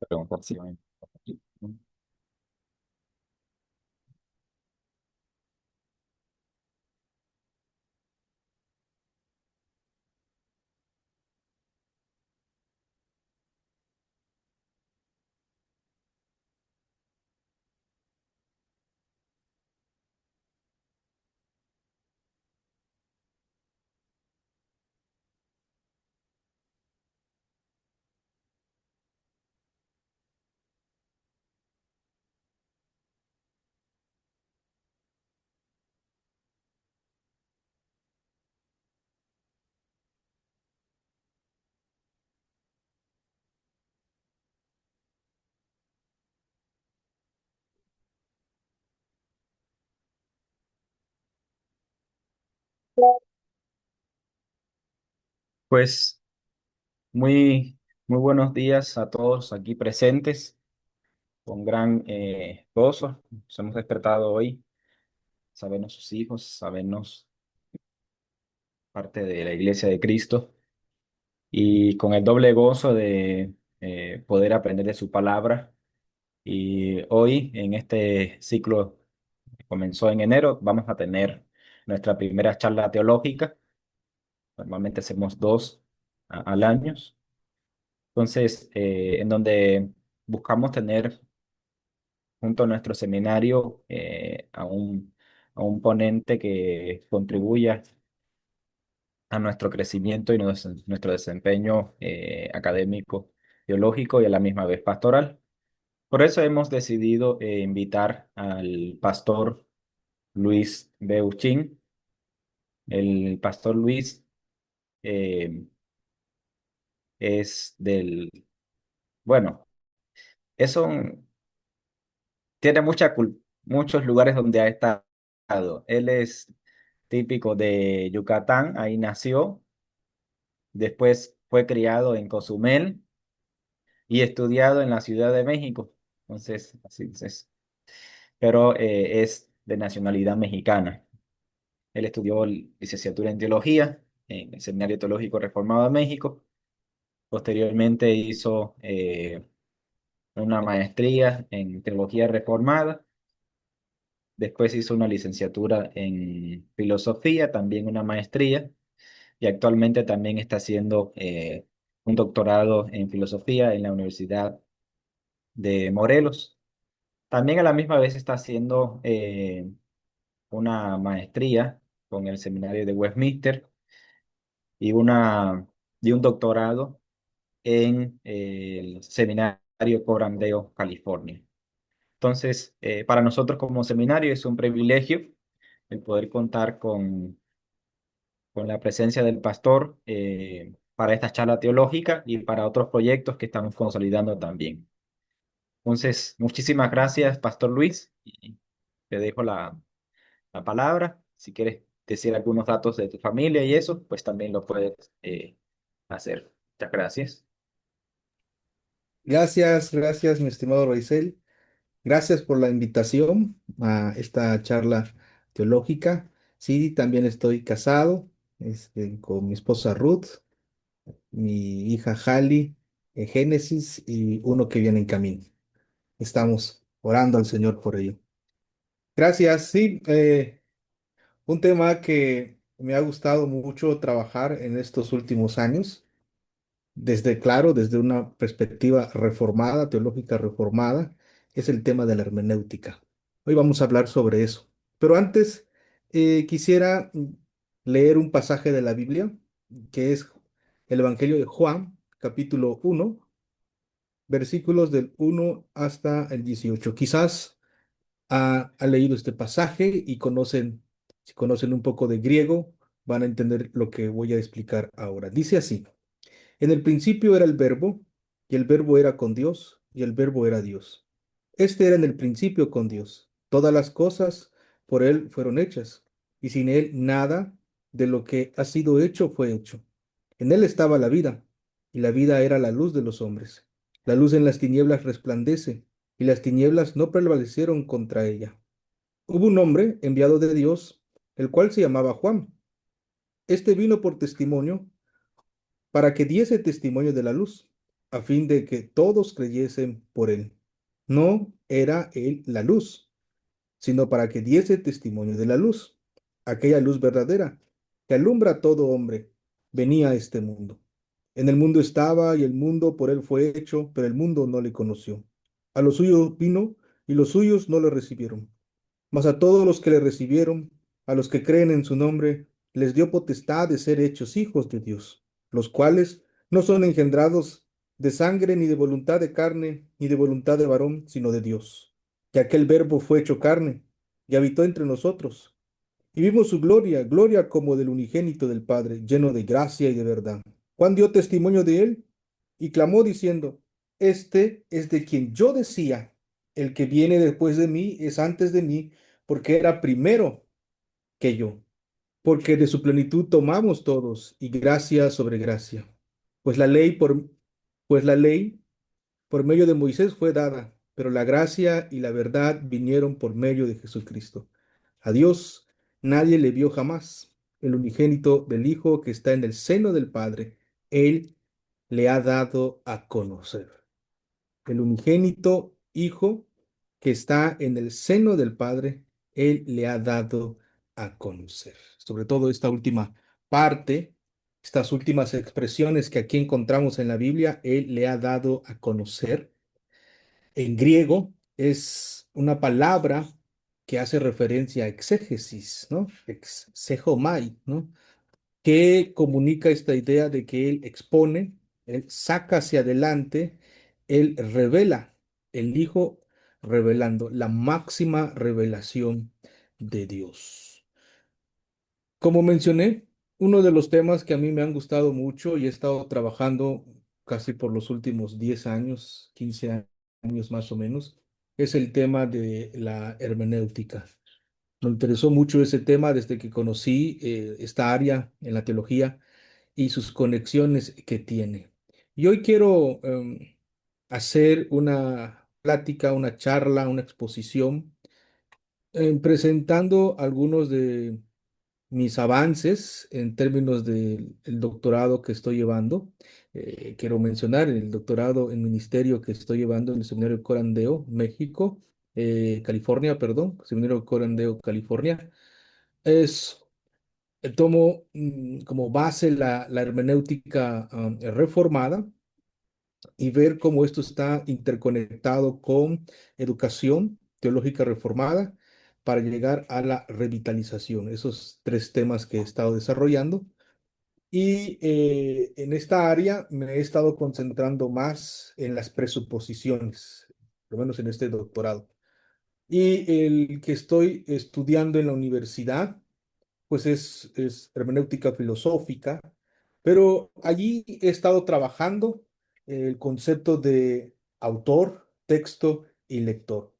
Preguntar si pues muy, muy buenos días a todos aquí presentes, con gran gozo. Nos hemos despertado hoy, sabernos sus hijos, sabernos parte de la Iglesia de Cristo y con el doble gozo de poder aprender de su palabra. Y hoy, en este ciclo que comenzó en enero, vamos a tener nuestra primera charla teológica. Normalmente hacemos dos al año. Entonces, en donde buscamos tener junto a nuestro seminario a un ponente que contribuya a nuestro crecimiento y nuestro desempeño académico, teológico y a la misma vez pastoral. Por eso hemos decidido invitar al pastor Luis Beuchin. El pastor Luis eh, es bueno, es un tiene muchos lugares donde ha estado. Él es típico de Yucatán, ahí nació, después fue criado en Cozumel y estudiado en la Ciudad de México. Entonces, así es. Pero es de nacionalidad mexicana. Él estudió licenciatura en teología en el Seminario Teológico Reformado de México. Posteriormente hizo una maestría en teología reformada. Después hizo una licenciatura en filosofía, también una maestría, y actualmente también está haciendo un doctorado en filosofía en la Universidad de Morelos. También a la misma vez está haciendo una maestría con el Seminario de Westminster y, y un doctorado en el Seminario Coram Deo, California. Entonces, para nosotros como seminario es un privilegio el poder contar con la presencia del pastor para esta charla teológica y para otros proyectos que estamos consolidando también. Entonces, muchísimas gracias, Pastor Luis. Y te dejo la palabra. Si quieres decir algunos datos de tu familia y eso, pues también lo puedes hacer. Muchas gracias. Gracias, gracias, mi estimado Roisel. Gracias por la invitación a esta charla teológica. Sí, también estoy casado con mi esposa Ruth, mi hija Hali, Génesis y uno que viene en camino. Estamos orando al Señor por ello. Gracias, sí, un tema que me ha gustado mucho trabajar en estos últimos años. Claro, desde una perspectiva reformada, teológica reformada, es el tema de la hermenéutica. Hoy vamos a hablar sobre eso. Pero antes, quisiera leer un pasaje de la Biblia, que es el Evangelio de Juan, capítulo 1, versículos del 1 hasta el 18. Quizás ha leído este pasaje y si conocen un poco de griego, van a entender lo que voy a explicar ahora. Dice así. En el principio era el verbo, y el verbo era con Dios, y el verbo era Dios. Este era en el principio con Dios. Todas las cosas por él fueron hechas, y sin él nada de lo que ha sido hecho fue hecho. En él estaba la vida, y la vida era la luz de los hombres. La luz en las tinieblas resplandece, y las tinieblas no prevalecieron contra ella. Hubo un hombre enviado de Dios, el cual se llamaba Juan. Este vino por testimonio para que diese testimonio de la luz, a fin de que todos creyesen por él. No era él la luz, sino para que diese testimonio de la luz, aquella luz verdadera, que alumbra a todo hombre, venía a este mundo. En el mundo estaba y el mundo por él fue hecho, pero el mundo no le conoció. A los suyos vino y los suyos no le recibieron. Mas a todos los que le recibieron, a los que creen en su nombre, les dio potestad de ser hechos hijos de Dios, los cuales no son engendrados de sangre, ni de voluntad de carne, ni de voluntad de varón, sino de Dios. Que aquel verbo fue hecho carne y habitó entre nosotros. Y vimos su gloria, gloria como del unigénito del Padre, lleno de gracia y de verdad. Juan dio testimonio de él y clamó diciendo, este es de quien yo decía, el que viene después de mí es antes de mí, porque era primero que yo. Porque de su plenitud tomamos todos y gracia sobre gracia. Pues la ley por, pues la ley por medio de Moisés fue dada, pero la gracia y la verdad vinieron por medio de Jesucristo. A Dios nadie le vio jamás. El unigénito del Hijo que está en el seno del Padre, Él le ha dado a conocer. El unigénito Hijo que está en el seno del Padre, Él le ha dado a conocer. Sobre todo esta última parte, estas últimas expresiones que aquí encontramos en la Biblia, Él le ha dado a conocer. En griego es una palabra que hace referencia a exégesis, ¿no? Exegomai, ¿no? Que comunica esta idea de que él expone, él saca hacia adelante, él revela, el Hijo revelando la máxima revelación de Dios. Como mencioné, uno de los temas que a mí me han gustado mucho y he estado trabajando casi por los últimos 10 años, 15 años más o menos, es el tema de la hermenéutica. Me interesó mucho ese tema desde que conocí esta área en la teología y sus conexiones que tiene. Y hoy quiero hacer una plática, una charla, una exposición, presentando algunos de mis avances en términos del el doctorado que estoy llevando. Quiero mencionar el doctorado en ministerio que estoy llevando en el Seminario Corandeo, México, California, perdón, Seminario Corandeo, California. Es, tomo como base la hermenéutica reformada y ver cómo esto está interconectado con educación teológica reformada para llegar a la revitalización. Esos tres temas que he estado desarrollando. Y en esta área me he estado concentrando más en las presuposiciones, por lo menos en este doctorado. Y el que estoy estudiando en la universidad pues es hermenéutica filosófica, pero allí he estado trabajando el concepto de autor, texto y lector.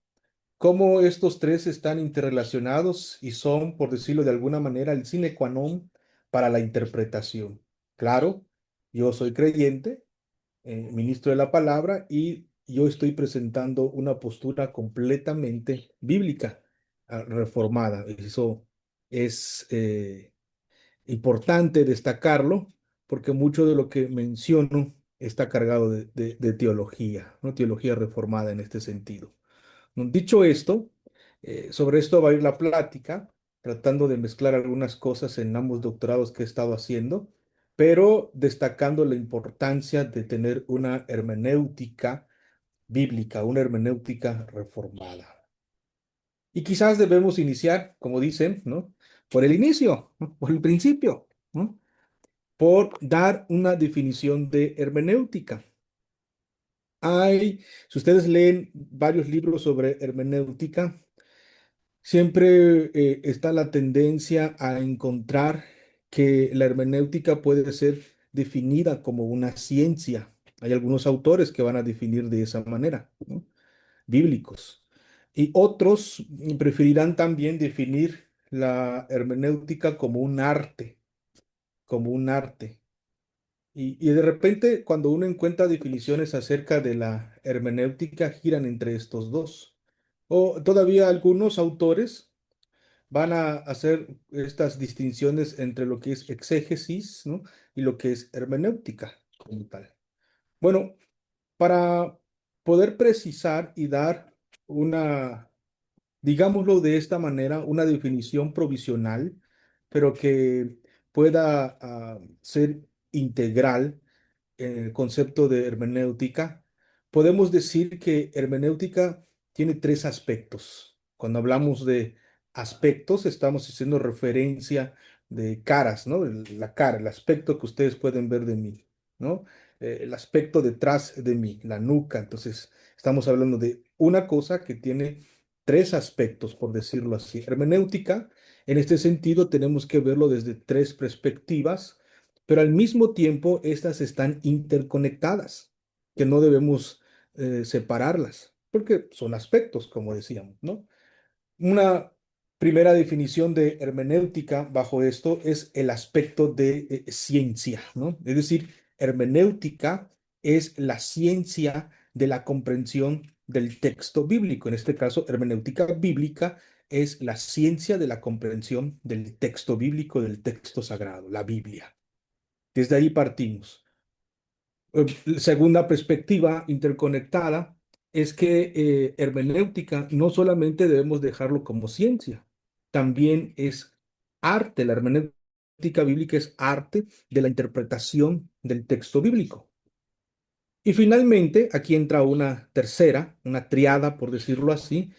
Cómo estos tres están interrelacionados y son, por decirlo de alguna manera, el sine qua non para la interpretación. Claro, yo soy creyente, ministro de la palabra, y yo estoy presentando una postura completamente bíblica, reformada. Eso es importante destacarlo porque mucho de lo que menciono está cargado de teología, ¿no? Teología reformada en este sentido. Dicho esto, sobre esto va a ir la plática, tratando de mezclar algunas cosas en ambos doctorados que he estado haciendo, pero destacando la importancia de tener una hermenéutica bíblica, una hermenéutica reformada. Y quizás debemos iniciar, como dicen, ¿no? Por el inicio, ¿no? Por el principio, ¿no? Por dar una definición de hermenéutica. Si ustedes leen varios libros sobre hermenéutica, siempre está la tendencia a encontrar que la hermenéutica puede ser definida como una ciencia. Hay algunos autores que van a definir de esa manera, ¿no? Bíblicos. Y otros preferirán también definir la hermenéutica como un arte, como un arte. Y de repente, cuando uno encuentra definiciones acerca de la hermenéutica, giran entre estos dos. O todavía algunos autores van a hacer estas distinciones entre lo que es exégesis, ¿no? Y lo que es hermenéutica como tal. Bueno. Para poder precisar y dar una, digámoslo de esta manera, una definición provisional, pero que pueda ser integral en el concepto de hermenéutica, podemos decir que hermenéutica tiene tres aspectos. Cuando hablamos de aspectos, estamos haciendo referencia de caras, ¿no? La cara, el aspecto que ustedes pueden ver de mí, ¿no? El aspecto detrás de mí, la nuca. Entonces, estamos hablando de una cosa que tiene tres aspectos, por decirlo así. Hermenéutica, en este sentido, tenemos que verlo desde tres perspectivas, pero al mismo tiempo estas están interconectadas, que no debemos separarlas, porque son aspectos, como decíamos, ¿no? Una primera definición de hermenéutica bajo esto es el aspecto de ciencia, ¿no? Es decir, hermenéutica es la ciencia de la comprensión del texto bíblico. En este caso, hermenéutica bíblica es la ciencia de la comprensión del texto bíblico, del texto sagrado, la Biblia. Desde ahí partimos. Segunda perspectiva interconectada es que hermenéutica no solamente debemos dejarlo como ciencia, también es arte. La hermenéutica bíblica es arte de la interpretación del texto bíblico. Y finalmente, aquí entra una tercera, una triada, por decirlo así,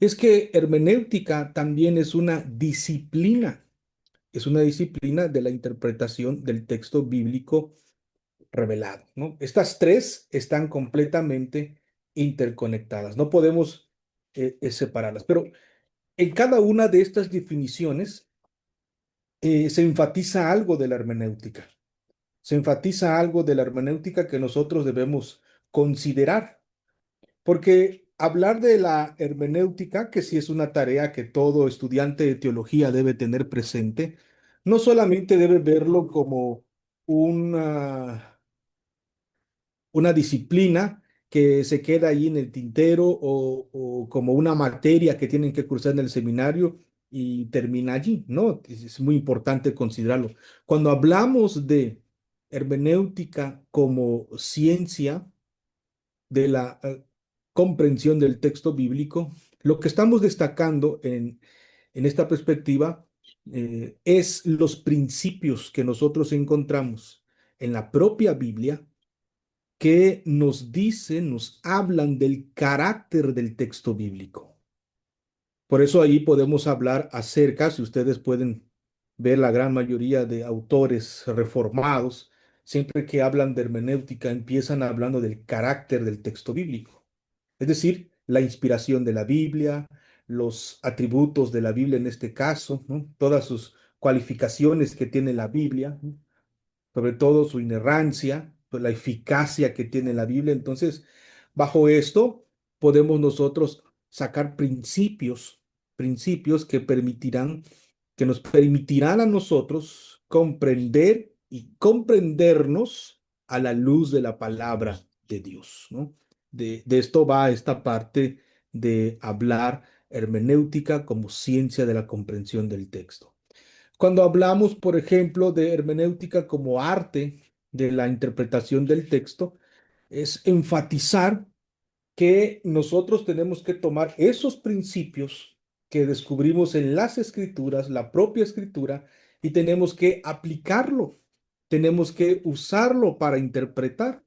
es que hermenéutica también es una disciplina de la interpretación del texto bíblico revelado, ¿no? Estas tres están completamente interconectadas, no podemos separarlas, pero en cada una de estas definiciones se enfatiza algo de la hermenéutica, se enfatiza algo de la hermenéutica que nosotros debemos considerar, porque hablar de la hermenéutica, que sí es una tarea que todo estudiante de teología debe tener presente, no solamente debe verlo como una una disciplina que se queda ahí en el tintero o como una materia que tienen que cursar en el seminario y termina allí, ¿no? Es muy importante considerarlo. Cuando hablamos de hermenéutica como ciencia de la comprensión del texto bíblico, lo que estamos destacando en esta perspectiva es los principios que nosotros encontramos en la propia Biblia que nos dicen, nos hablan del carácter del texto bíblico. Por eso ahí podemos hablar acerca, si ustedes pueden ver la gran mayoría de autores reformados, siempre que hablan de hermenéutica empiezan hablando del carácter del texto bíblico. Es decir, la inspiración de la Biblia, los atributos de la Biblia en este caso, ¿no? Todas sus cualificaciones que tiene la Biblia, ¿no? Sobre todo su inerrancia, pues, la eficacia que tiene la Biblia. Entonces, bajo esto podemos nosotros sacar principios que nos permitirán a nosotros comprender y comprendernos a la luz de la palabra de Dios, ¿no? De esto va esta parte de hablar hermenéutica como ciencia de la comprensión del texto. Cuando hablamos, por ejemplo, de hermenéutica como arte de la interpretación del texto, es enfatizar que nosotros tenemos que tomar esos principios que descubrimos en las escrituras, la propia escritura, y tenemos que aplicarlo, tenemos que usarlo para interpretar.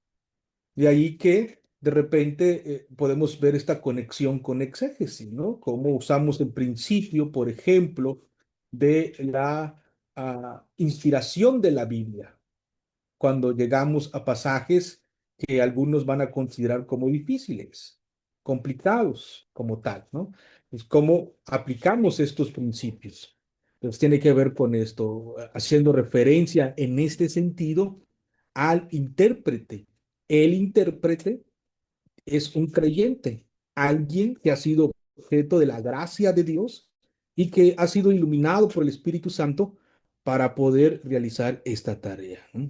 De ahí que de repente podemos ver esta conexión con exégesis, ¿no? Cómo usamos el principio, por ejemplo, de la inspiración de la Biblia, cuando llegamos a pasajes que algunos van a considerar como difíciles, complicados como tal, ¿no? Es cómo aplicamos estos principios. Entonces tiene que ver con esto, haciendo referencia en este sentido al intérprete. El intérprete es un creyente, alguien que ha sido objeto de la gracia de Dios y que ha sido iluminado por el Espíritu Santo para poder realizar esta tarea, ¿no?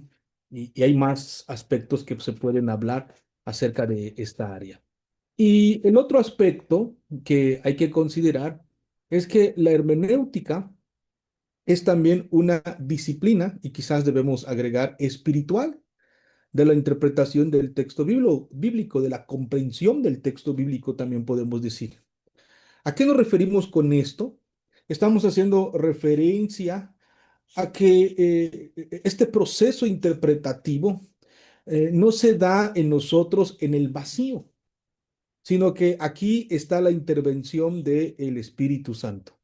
Y hay más aspectos que se pueden hablar acerca de esta área. Y el otro aspecto que hay que considerar es que la hermenéutica es también una disciplina, y quizás debemos agregar espiritual, de la interpretación del texto bíblico, de la comprensión del texto bíblico, también podemos decir. ¿A qué nos referimos con esto? Estamos haciendo referencia a que este proceso interpretativo no se da en nosotros en el vacío, sino que aquí está la intervención del Espíritu Santo,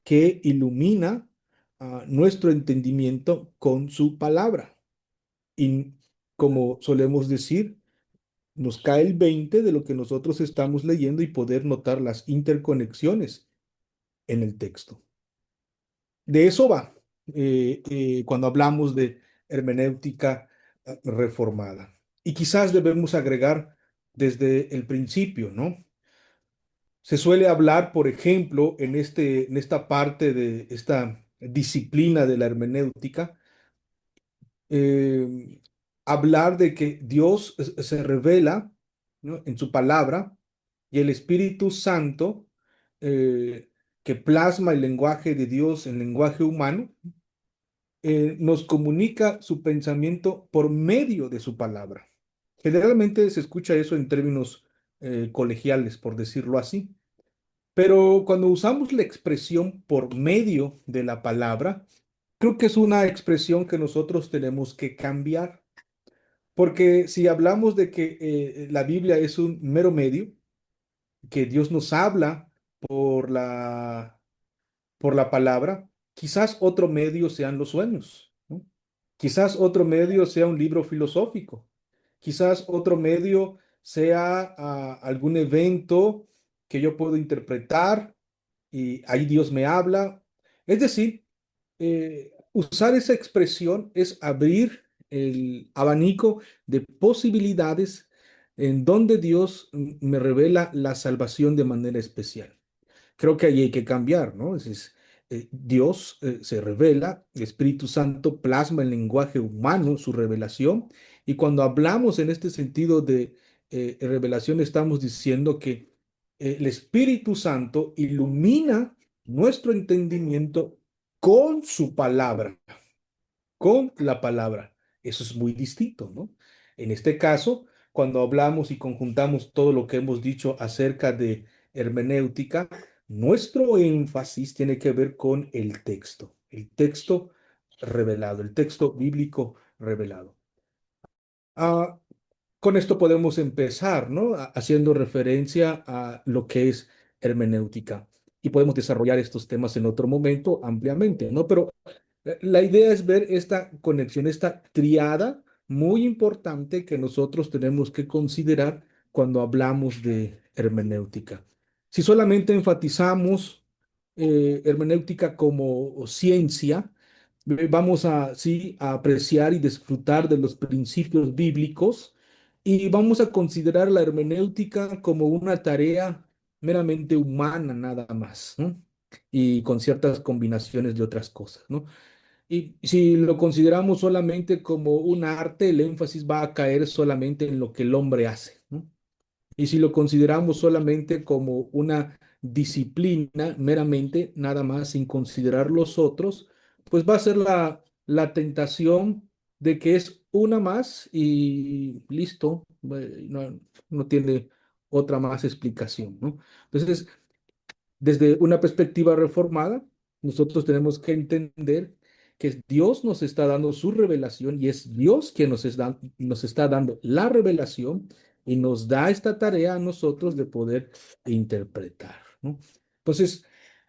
que ilumina nuestro entendimiento con su palabra. Y como solemos decir, nos cae el 20 de lo que nosotros estamos leyendo y poder notar las interconexiones en el texto. De eso va cuando hablamos de hermenéutica reformada. Y quizás debemos agregar desde el principio, ¿no? Se suele hablar, por ejemplo, en esta parte de esta disciplina de la hermenéutica, eh, hablar de que Dios se revela, ¿no?, en su palabra y el Espíritu Santo, eh, que plasma el lenguaje de Dios en lenguaje humano, nos comunica su pensamiento por medio de su palabra. Generalmente se escucha eso en términos colegiales, por decirlo así. Pero cuando usamos la expresión por medio de la palabra, creo que es una expresión que nosotros tenemos que cambiar. Porque si hablamos de que la Biblia es un mero medio, que Dios nos habla por por la palabra, quizás otro medio sean los sueños, ¿no? Quizás otro medio sea un libro filosófico. Quizás otro medio sea algún evento que yo puedo interpretar y ahí Dios me habla. Es decir, usar esa expresión es abrir el abanico de posibilidades en donde Dios me revela la salvación de manera especial. Creo que ahí hay que cambiar, ¿no? Dios se revela, el Espíritu Santo plasma en lenguaje humano su revelación, y cuando hablamos en este sentido de revelación, estamos diciendo que el Espíritu Santo ilumina nuestro entendimiento con su palabra, con la palabra. Eso es muy distinto, ¿no? En este caso, cuando hablamos y conjuntamos todo lo que hemos dicho acerca de hermenéutica, nuestro énfasis tiene que ver con el texto revelado, el texto bíblico revelado. Ah, con esto podemos empezar, ¿no? Haciendo referencia a lo que es hermenéutica. Y podemos desarrollar estos temas en otro momento ampliamente, ¿no? Pero la idea es ver esta conexión, esta triada muy importante que nosotros tenemos que considerar cuando hablamos de hermenéutica. Si solamente enfatizamos hermenéutica como ciencia, vamos a, sí, a apreciar y disfrutar de los principios bíblicos y vamos a considerar la hermenéutica como una tarea meramente humana nada más, ¿no? Y con ciertas combinaciones de otras cosas, ¿no? Y si lo consideramos solamente como un arte, el énfasis va a caer solamente en lo que el hombre hace, ¿no? Y si lo consideramos solamente como una disciplina, meramente, nada más, sin considerar los otros, pues va a ser la tentación de que es una más y listo, no tiene otra más explicación, ¿no? Entonces, desde una perspectiva reformada, nosotros tenemos que entender que Dios nos está dando su revelación y es Dios quien nos está dando la revelación y nos da esta tarea a nosotros de poder interpretar, ¿no? Entonces,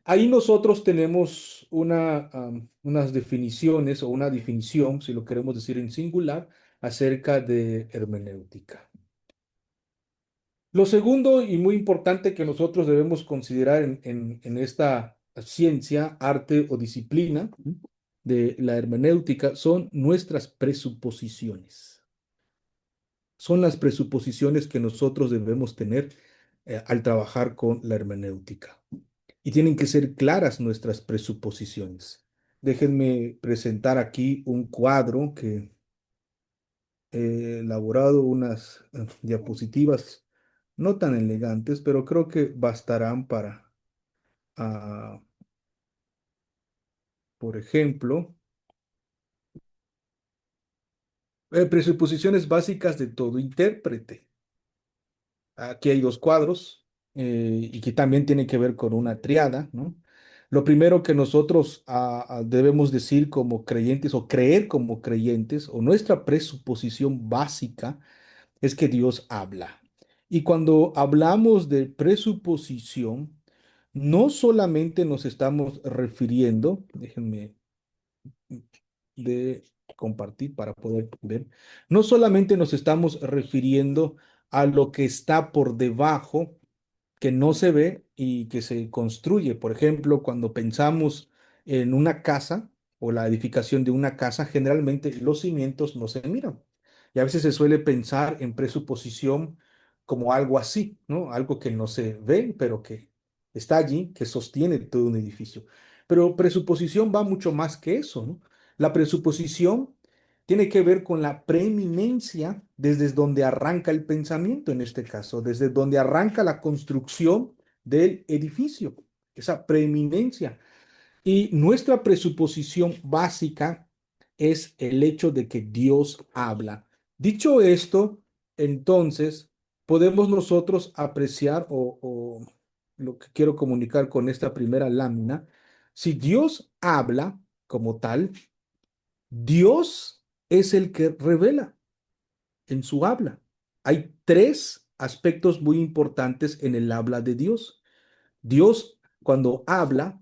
ahí nosotros tenemos unas definiciones o una definición, si lo queremos decir en singular, acerca de hermenéutica. Lo segundo y muy importante que nosotros debemos considerar en esta ciencia, arte o disciplina de la hermenéutica son nuestras presuposiciones. Son las presuposiciones que nosotros debemos tener al trabajar con la hermenéutica. Y tienen que ser claras nuestras presuposiciones. Déjenme presentar aquí un cuadro que he elaborado, unas diapositivas no tan elegantes, pero creo que bastarán para, ah, por ejemplo, Presuposiciones básicas de todo intérprete. Aquí hay dos cuadros y que también tiene que ver con una triada, ¿no? Lo primero que nosotros debemos decir como creyentes o creer como creyentes o nuestra presuposición básica es que Dios habla. Y cuando hablamos de presuposición, no solamente nos estamos refiriendo, déjenme de compartir para poder ver, no solamente nos estamos refiriendo a lo que está por debajo, que no se ve y que se construye. Por ejemplo, cuando pensamos en una casa o la edificación de una casa, generalmente los cimientos no se miran. Y a veces se suele pensar en presuposición como algo así, ¿no? Algo que no se ve, pero que está allí, que sostiene todo un edificio. Pero presuposición va mucho más que eso, ¿no? La presuposición tiene que ver con la preeminencia desde donde arranca el pensamiento, en este caso, desde donde arranca la construcción del edificio, esa preeminencia. Y nuestra presuposición básica es el hecho de que Dios habla. Dicho esto, entonces podemos nosotros apreciar o lo que quiero comunicar con esta primera lámina, si Dios habla como tal, Dios es el que revela en su habla. Hay tres aspectos muy importantes en el habla de Dios. Dios, cuando habla,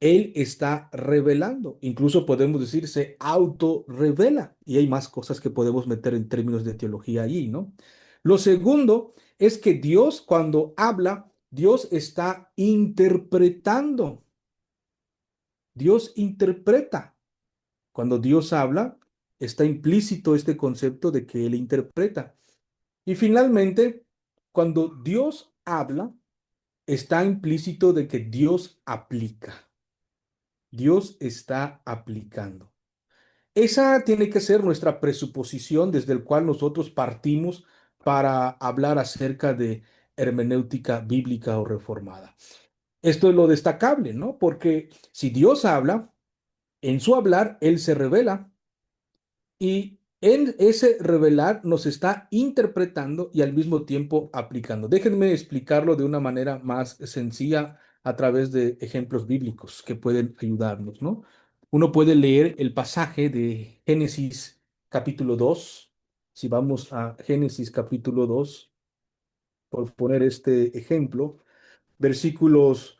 Él está revelando. Incluso podemos decir, se autorrevela. Y hay más cosas que podemos meter en términos de teología allí, ¿no? Lo segundo es que Dios, cuando habla, Dios está interpretando. Dios interpreta. Cuando Dios habla, está implícito este concepto de que Él interpreta. Y finalmente, cuando Dios habla, está implícito de que Dios aplica. Dios está aplicando. Esa tiene que ser nuestra presuposición desde el cual nosotros partimos para hablar acerca de hermenéutica bíblica o reformada. Esto es lo destacable, ¿no? Porque si Dios habla, en su hablar, Él se revela. Y en ese revelar nos está interpretando y al mismo tiempo aplicando. Déjenme explicarlo de una manera más sencilla a través de ejemplos bíblicos que pueden ayudarnos, ¿no? Uno puede leer el pasaje de Génesis capítulo 2. Si vamos a Génesis capítulo 2, por poner este ejemplo, versículos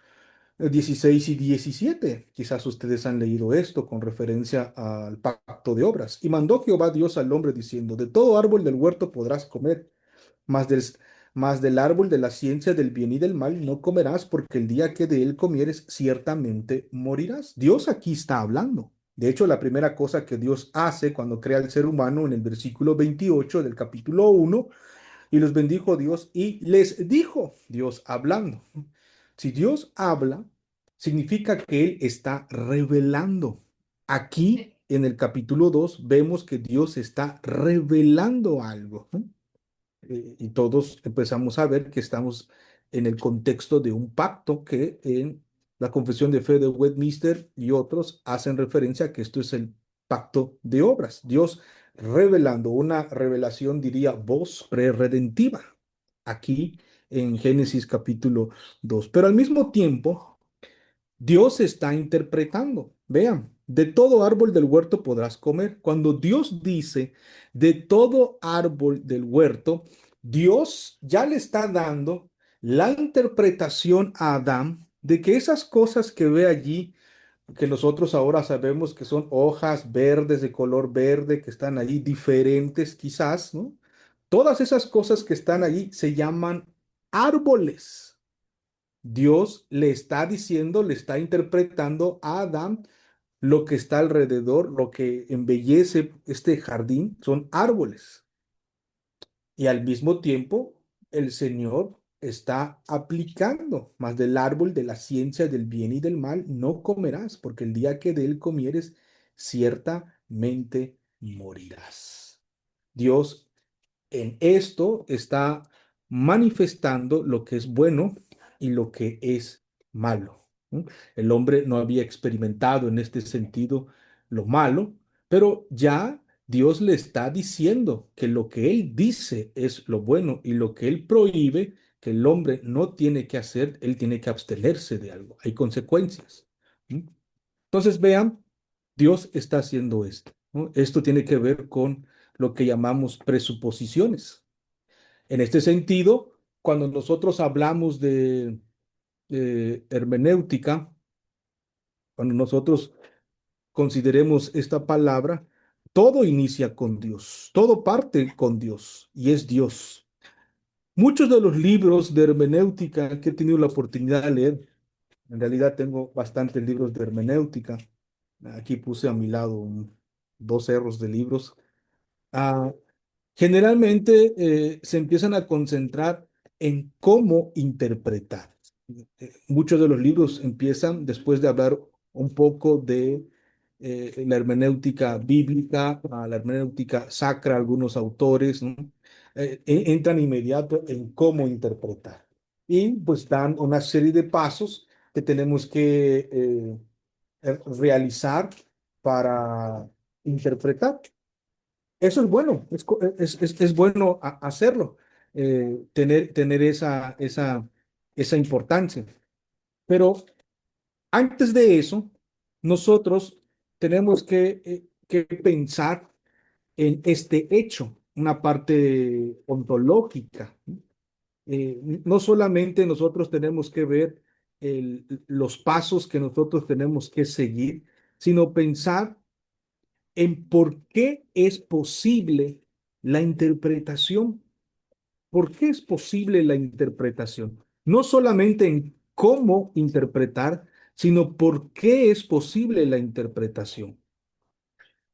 16 y 17. Quizás ustedes han leído esto con referencia al pacto de obras. Y mandó Jehová Dios al hombre diciendo, de todo árbol del huerto podrás comer, mas del árbol de la ciencia del bien y del mal no comerás, porque el día que de él comieres ciertamente morirás. Dios aquí está hablando. De hecho, la primera cosa que Dios hace cuando crea al ser humano en el versículo 28 del capítulo 1 y los bendijo Dios y les dijo, Dios hablando. Si Dios habla, significa que Él está revelando. Aquí en el capítulo 2 vemos que Dios está revelando algo, ¿no? Y todos empezamos a ver que estamos en el contexto de un pacto que en la Confesión de Fe de Westminster y otros hacen referencia a que esto es el pacto de obras. Dios revelando una revelación, diría, voz preredentiva, aquí en Génesis capítulo 2. Pero al mismo tiempo, Dios está interpretando. Vean, de todo árbol del huerto podrás comer. Cuando Dios dice de todo árbol del huerto, Dios ya le está dando la interpretación a Adán de que esas cosas que ve allí, que nosotros ahora sabemos que son hojas verdes de color verde, que están allí diferentes quizás, ¿no? Todas esas cosas que están allí se llaman árboles. Dios le está diciendo, le está interpretando a Adán lo que está alrededor, lo que embellece este jardín, son árboles. Y al mismo tiempo, el Señor está aplicando, más del árbol de la ciencia del bien y del mal no comerás, porque el día que de él comieres, ciertamente morirás. Dios en esto está manifestando lo que es bueno y lo que es malo. ¿No? El hombre no había experimentado en este sentido lo malo, pero ya Dios le está diciendo que lo que Él dice es lo bueno y lo que Él prohíbe, que el hombre no tiene que hacer, Él tiene que abstenerse de algo. Hay consecuencias. ¿Mm? Entonces, vean, Dios está haciendo esto, ¿no? Esto tiene que ver con lo que llamamos presuposiciones. En este sentido, cuando nosotros hablamos de hermenéutica, cuando nosotros consideremos esta palabra, todo inicia con Dios, todo parte con Dios y es Dios. Muchos de los libros de hermenéutica que he tenido la oportunidad de leer, en realidad tengo bastantes libros de hermenéutica. Aquí puse a mi lado dos cerros de libros. Ah, Generalmente se empiezan a concentrar en cómo interpretar. Muchos de los libros empiezan después de hablar un poco de la hermenéutica bíblica, a la hermenéutica sacra, algunos autores, ¿no? Entran inmediato en cómo interpretar. Y pues dan una serie de pasos que tenemos que realizar para interpretar. Eso es bueno, es bueno hacerlo, tener esa importancia. Pero antes de eso, nosotros tenemos que pensar en este hecho, una parte ontológica. No solamente nosotros tenemos que ver los pasos que nosotros tenemos que seguir, sino pensar en por qué es posible la interpretación. ¿Por qué es posible la interpretación? No solamente en cómo interpretar, sino por qué es posible la interpretación.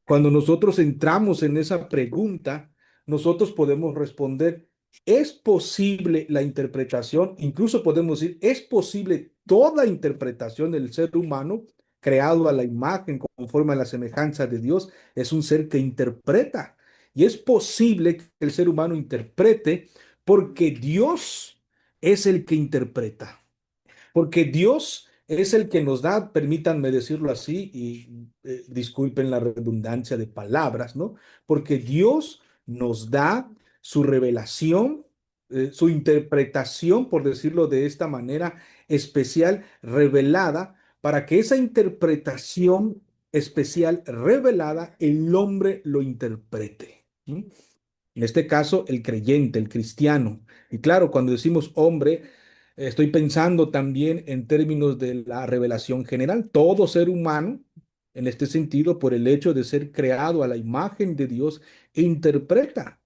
Cuando nosotros entramos en esa pregunta, nosotros podemos responder, ¿es posible la interpretación? Incluso podemos decir, ¿es posible toda interpretación del ser humano creado a la imagen conforme a la semejanza de Dios? Es un ser que interpreta. Y es posible que el ser humano interprete porque Dios es el que interpreta. Porque Dios es el que nos da, permítanme decirlo así, y disculpen la redundancia de palabras, ¿no? Porque Dios nos da su revelación, su interpretación, por decirlo de esta manera, especial, revelada, para que esa interpretación especial, revelada, el hombre lo interprete. ¿Sí? En este caso, el creyente, el cristiano. Y claro, cuando decimos hombre, estoy pensando también en términos de la revelación general. Todo ser humano, en este sentido, por el hecho de ser creado a la imagen de Dios, interpreta,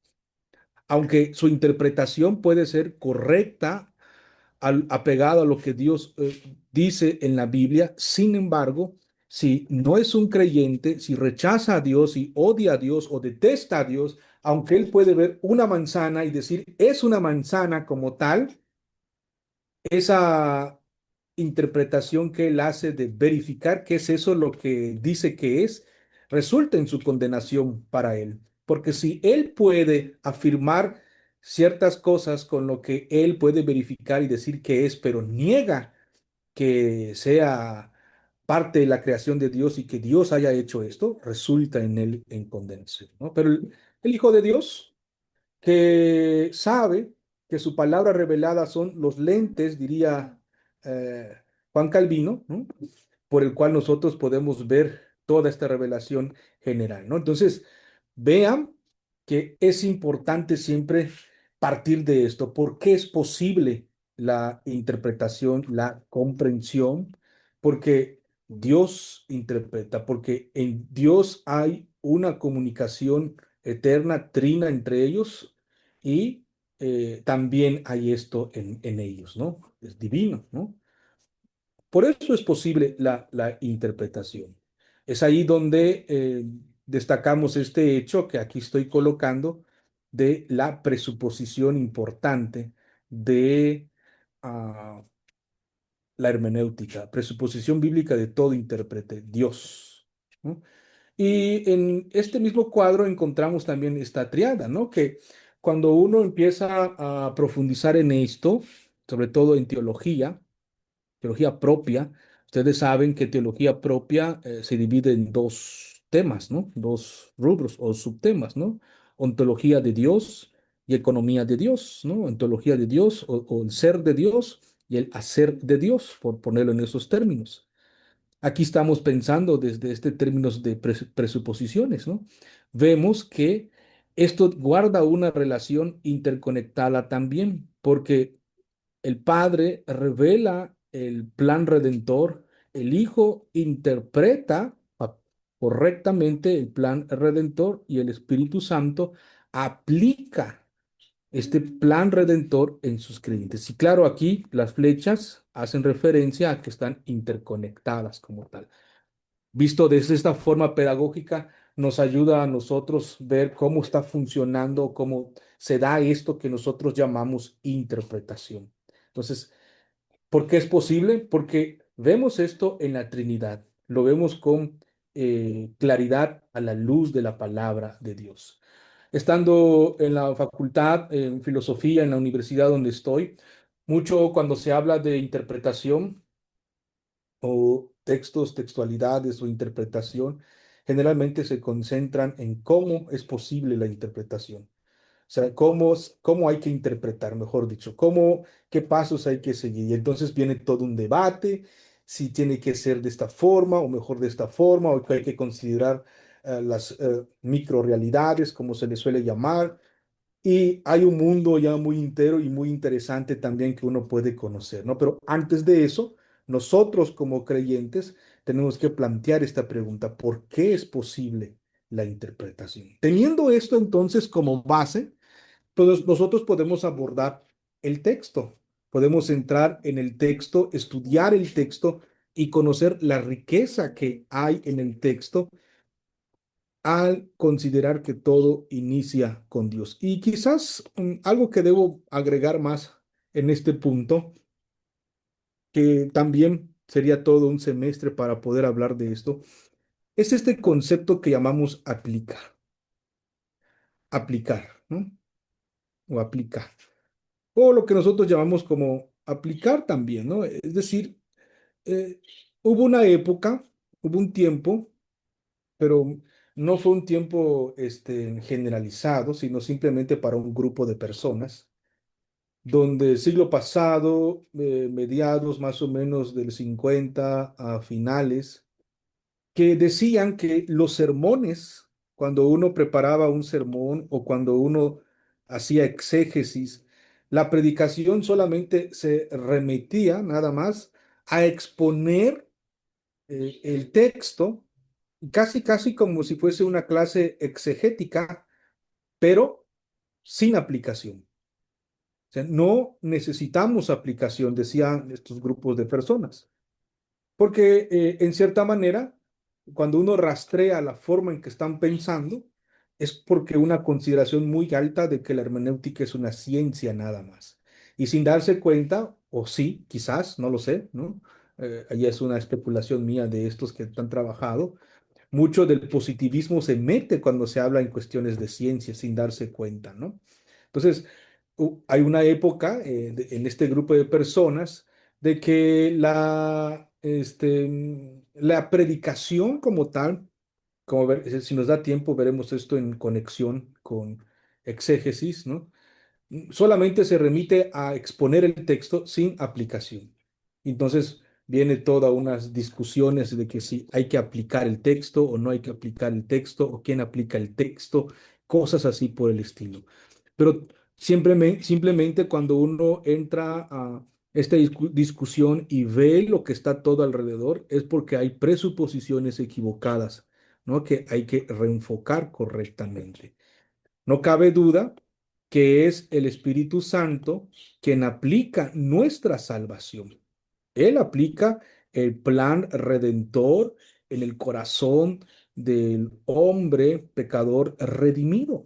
aunque su interpretación puede ser correcta, apegado a lo que Dios dice en la Biblia. Sin embargo, si no es un creyente, si rechaza a Dios y odia a Dios o detesta a Dios, aunque él puede ver una manzana y decir es una manzana como tal, esa interpretación que él hace de verificar qué es eso lo que dice que es, resulta en su condenación para él. Porque si él puede afirmar ciertas cosas con lo que él puede verificar y decir que es, pero niega que sea parte de la creación de Dios y que Dios haya hecho esto, resulta en él en condenación, ¿no? Pero el Hijo de Dios que sabe que su palabra revelada son los lentes, diría eh, Juan Calvino, ¿no? Por el cual nosotros podemos ver toda esta revelación general, ¿no? Entonces, vean que es importante siempre partir de esto. ¿Por qué es posible la interpretación, la comprensión? Porque Dios interpreta, porque en Dios hay una comunicación eterna, trina entre ellos y también hay esto en ellos, ¿no? Es divino, ¿no? Por eso es posible la interpretación. Es ahí donde destacamos este hecho que aquí estoy colocando de la presuposición importante de ah, la hermenéutica, presuposición bíblica de todo intérprete, Dios, ¿no? Y en este mismo cuadro encontramos también esta triada, ¿no? Que cuando uno empieza a profundizar en esto, sobre todo en teología propia, ustedes saben que teología propia se divide en dos temas, ¿no? Dos rubros o subtemas, ¿no? Ontología de Dios y economía de Dios, ¿no? Ontología de Dios o el ser de Dios y el hacer de Dios, por ponerlo en esos términos. Aquí estamos pensando desde este términos de presuposiciones, ¿no? Vemos que esto guarda una relación interconectada también, porque el Padre revela el plan redentor, el Hijo interpreta correctamente el plan redentor y el Espíritu Santo aplica este plan redentor en sus creyentes. Y claro, aquí las flechas hacen referencia a que están interconectadas como tal. Visto desde esta forma pedagógica, nos ayuda a nosotros ver cómo está funcionando, cómo se da esto que nosotros llamamos interpretación. Entonces, ¿por qué es posible? Porque vemos esto en la Trinidad, lo vemos con claridad a la luz de la palabra de Dios. Estando en la facultad, en filosofía, en la universidad donde estoy, mucho cuando se habla de interpretación, o textos, textualidades o interpretación, generalmente se concentran en cómo es posible la interpretación. O sea, cómo hay que interpretar, mejor dicho, qué pasos hay que seguir. Y entonces viene todo un debate, si tiene que ser de esta forma o mejor de esta forma, o que hay que considerar las microrealidades, como se le suele llamar, y hay un mundo ya muy entero y muy interesante también que uno puede conocer, ¿no? Pero antes de eso, nosotros como creyentes tenemos que plantear esta pregunta: ¿por qué es posible la interpretación? Teniendo esto entonces como base, pues nosotros podemos abordar el texto, podemos entrar en el texto, estudiar el texto y conocer la riqueza que hay en el texto al considerar que todo inicia con Dios. Y quizás algo que debo agregar más en este punto, que también sería todo un semestre para poder hablar de esto, es este concepto que llamamos aplicar, ¿no? O aplicar. O lo que nosotros llamamos como aplicar también, ¿no? Es decir, eh, hubo una época, hubo un tiempo, pero no fue un tiempo generalizado, sino simplemente para un grupo de personas, donde el siglo pasado, mediados más o menos del 50 a finales, que decían que los sermones, cuando uno preparaba un sermón o cuando uno hacía exégesis, la predicación solamente se remitía nada más a exponer el texto, casi, casi como si fuese una clase exegética, pero sin aplicación. O sea, no necesitamos aplicación, decían estos grupos de personas, porque en cierta manera, cuando uno rastrea la forma en que están pensando, es porque una consideración muy alta de que la hermenéutica es una ciencia nada más. Y sin darse cuenta, o sí, quizás, no lo sé, ¿no? Ahí es una especulación mía de estos que han trabajado. Mucho del positivismo se mete cuando se habla en cuestiones de ciencia sin darse cuenta, ¿no? Entonces, hay una época en este grupo de personas de que la predicación como tal, si nos da tiempo, veremos esto en conexión con exégesis, ¿no? Solamente se remite a exponer el texto sin aplicación. Entonces viene toda unas discusiones de que si hay que aplicar el texto o no hay que aplicar el texto o quién aplica el texto, cosas así por el estilo. Pero simplemente cuando uno entra a esta discusión y ve lo que está todo alrededor, es porque hay presuposiciones equivocadas, ¿no? Que hay que reenfocar correctamente. No cabe duda que es el Espíritu Santo quien aplica nuestra salvación. Él aplica el plan redentor en el corazón del hombre pecador redimido.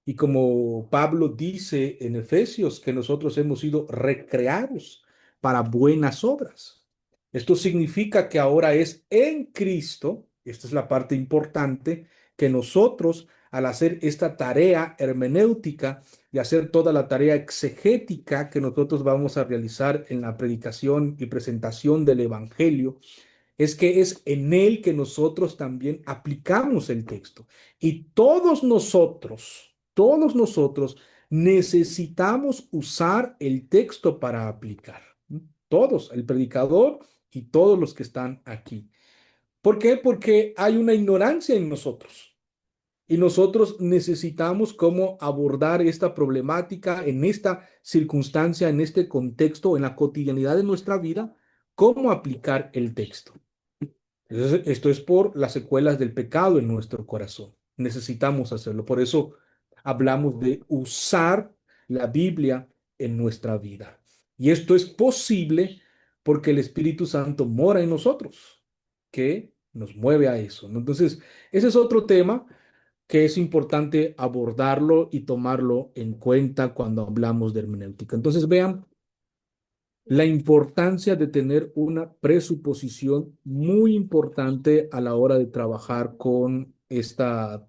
Y como Pablo dice en Efesios, que nosotros hemos sido recreados para buenas obras. Esto significa que ahora es en Cristo, esta es la parte importante, que nosotros, al hacer esta tarea hermenéutica y hacer toda la tarea exegética que nosotros vamos a realizar en la predicación y presentación del Evangelio, es que es en él que nosotros también aplicamos el texto. Y todos nosotros necesitamos usar el texto para aplicar. Todos, el predicador y todos los que están aquí. ¿Por qué? Porque hay una ignorancia en nosotros. Y nosotros necesitamos cómo abordar esta problemática en esta circunstancia, en este contexto, en la cotidianidad de nuestra vida, cómo aplicar el texto. Esto es por las secuelas del pecado en nuestro corazón. Necesitamos hacerlo. Por eso hablamos de usar la Biblia en nuestra vida. Y esto es posible porque el Espíritu Santo mora en nosotros, que nos mueve a eso, ¿no? Entonces, ese es otro tema que es importante abordarlo y tomarlo en cuenta cuando hablamos de hermenéutica. Entonces, vean la importancia de tener una presuposición muy importante a la hora de trabajar con esta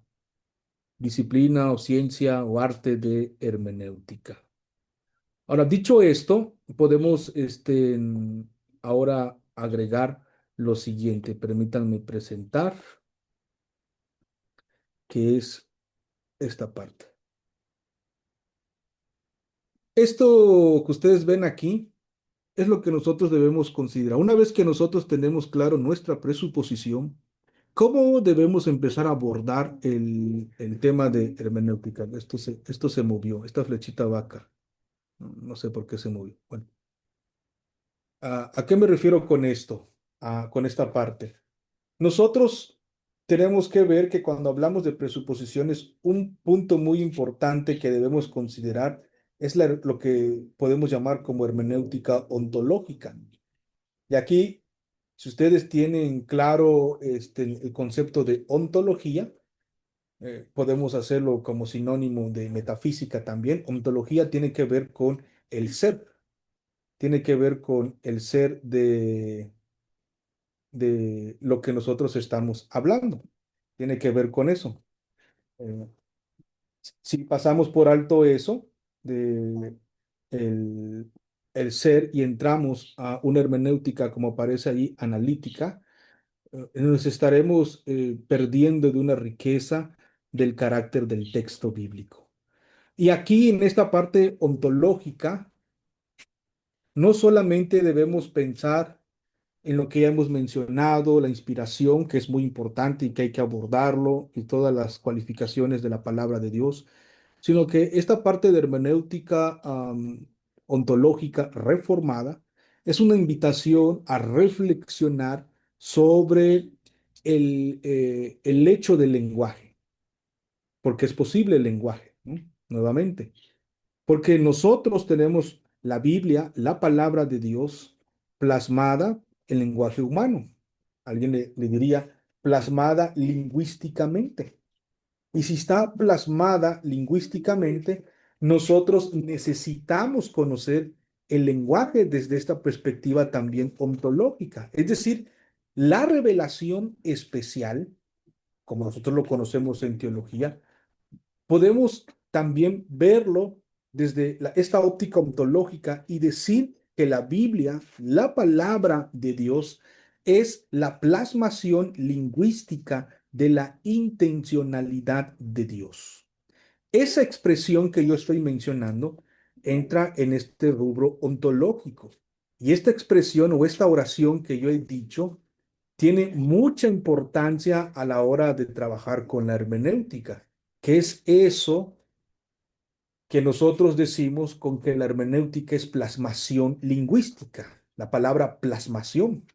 disciplina o ciencia o arte de hermenéutica. Ahora, dicho esto, podemos ahora agregar lo siguiente. Permítanme presentar, que es esta parte. Esto que ustedes ven aquí es lo que nosotros debemos considerar. Una vez que nosotros tenemos claro nuestra presuposición, ¿cómo debemos empezar a abordar el tema de hermenéutica? Esto se movió, esta flechita vaca. No sé por qué se movió. Bueno, ¿a qué me refiero con esto? Con esta parte. Nosotros tenemos que ver que cuando hablamos de presuposiciones, un punto muy importante que debemos considerar es lo que podemos llamar como hermenéutica ontológica. Y aquí, si ustedes tienen claro el concepto de ontología, podemos hacerlo como sinónimo de metafísica también. Ontología tiene que ver con el ser, tiene que ver con el ser de lo que nosotros estamos hablando. Tiene que ver con eso. Eh, si pasamos por alto eso de el, el ser y entramos a una hermenéutica, como aparece ahí, analítica, nos estaremos perdiendo de una riqueza del carácter del texto bíblico. Y aquí en esta parte ontológica, no solamente debemos pensar en lo que ya hemos mencionado, la inspiración, que es muy importante y que hay que abordarlo, y todas las cualificaciones de la palabra de Dios, sino que esta parte de hermenéutica ontológica reformada es una invitación a reflexionar sobre el hecho del lenguaje, porque es posible el lenguaje, ¿no? Nuevamente. Porque nosotros tenemos la Biblia, la palabra de Dios, plasmada en lenguaje humano. Alguien le diría plasmada lingüísticamente. Y si está plasmada lingüísticamente, nosotros necesitamos conocer el lenguaje desde esta perspectiva también ontológica. Es decir, la revelación especial, como nosotros lo conocemos en teología, podemos también verlo desde esta óptica ontológica y decir que la Biblia, la palabra de Dios, es la plasmación lingüística de la intencionalidad de Dios. Esa expresión que yo estoy mencionando entra en este rubro ontológico. Y esta expresión o esta oración que yo he dicho tiene mucha importancia a la hora de trabajar con la hermenéutica, que es eso que nosotros decimos con que la hermenéutica es plasmación lingüística, la palabra plasmación.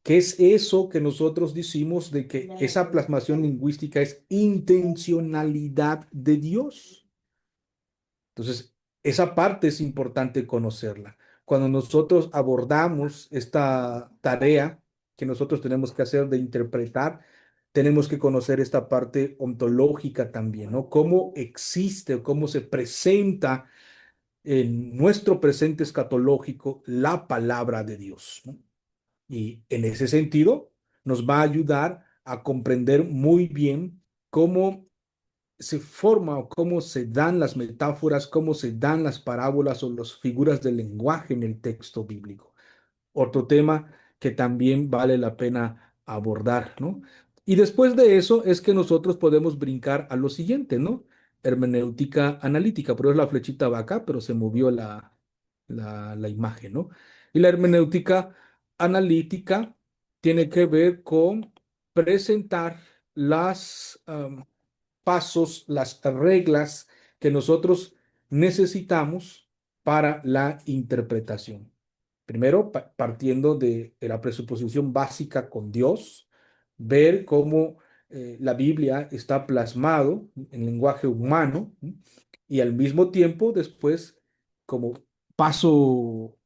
¿Qué es eso que nosotros decimos de que esa plasmación lingüística es intencionalidad de Dios? Entonces, esa parte es importante conocerla. Cuando nosotros abordamos esta tarea que nosotros tenemos que hacer de interpretar, tenemos que conocer esta parte ontológica también, ¿no? Cómo existe o cómo se presenta en nuestro presente escatológico la palabra de Dios, ¿no? Y en ese sentido, nos va a ayudar a comprender muy bien cómo se forma o cómo se dan las metáforas, cómo se dan las parábolas o las figuras del lenguaje en el texto bíblico. Otro tema que también vale la pena abordar, ¿no? Y después de eso es que nosotros podemos brincar a lo siguiente, ¿no? Hermenéutica analítica, pero es la flechita va acá, pero se movió la imagen, ¿no? Y la hermenéutica analítica tiene que ver con presentar las pasos, las reglas que nosotros necesitamos para la interpretación. Primero, partiendo de la presuposición básica con Dios, ver cómo la Biblia está plasmado en lenguaje humano, ¿sí? Y al mismo tiempo, después, como paso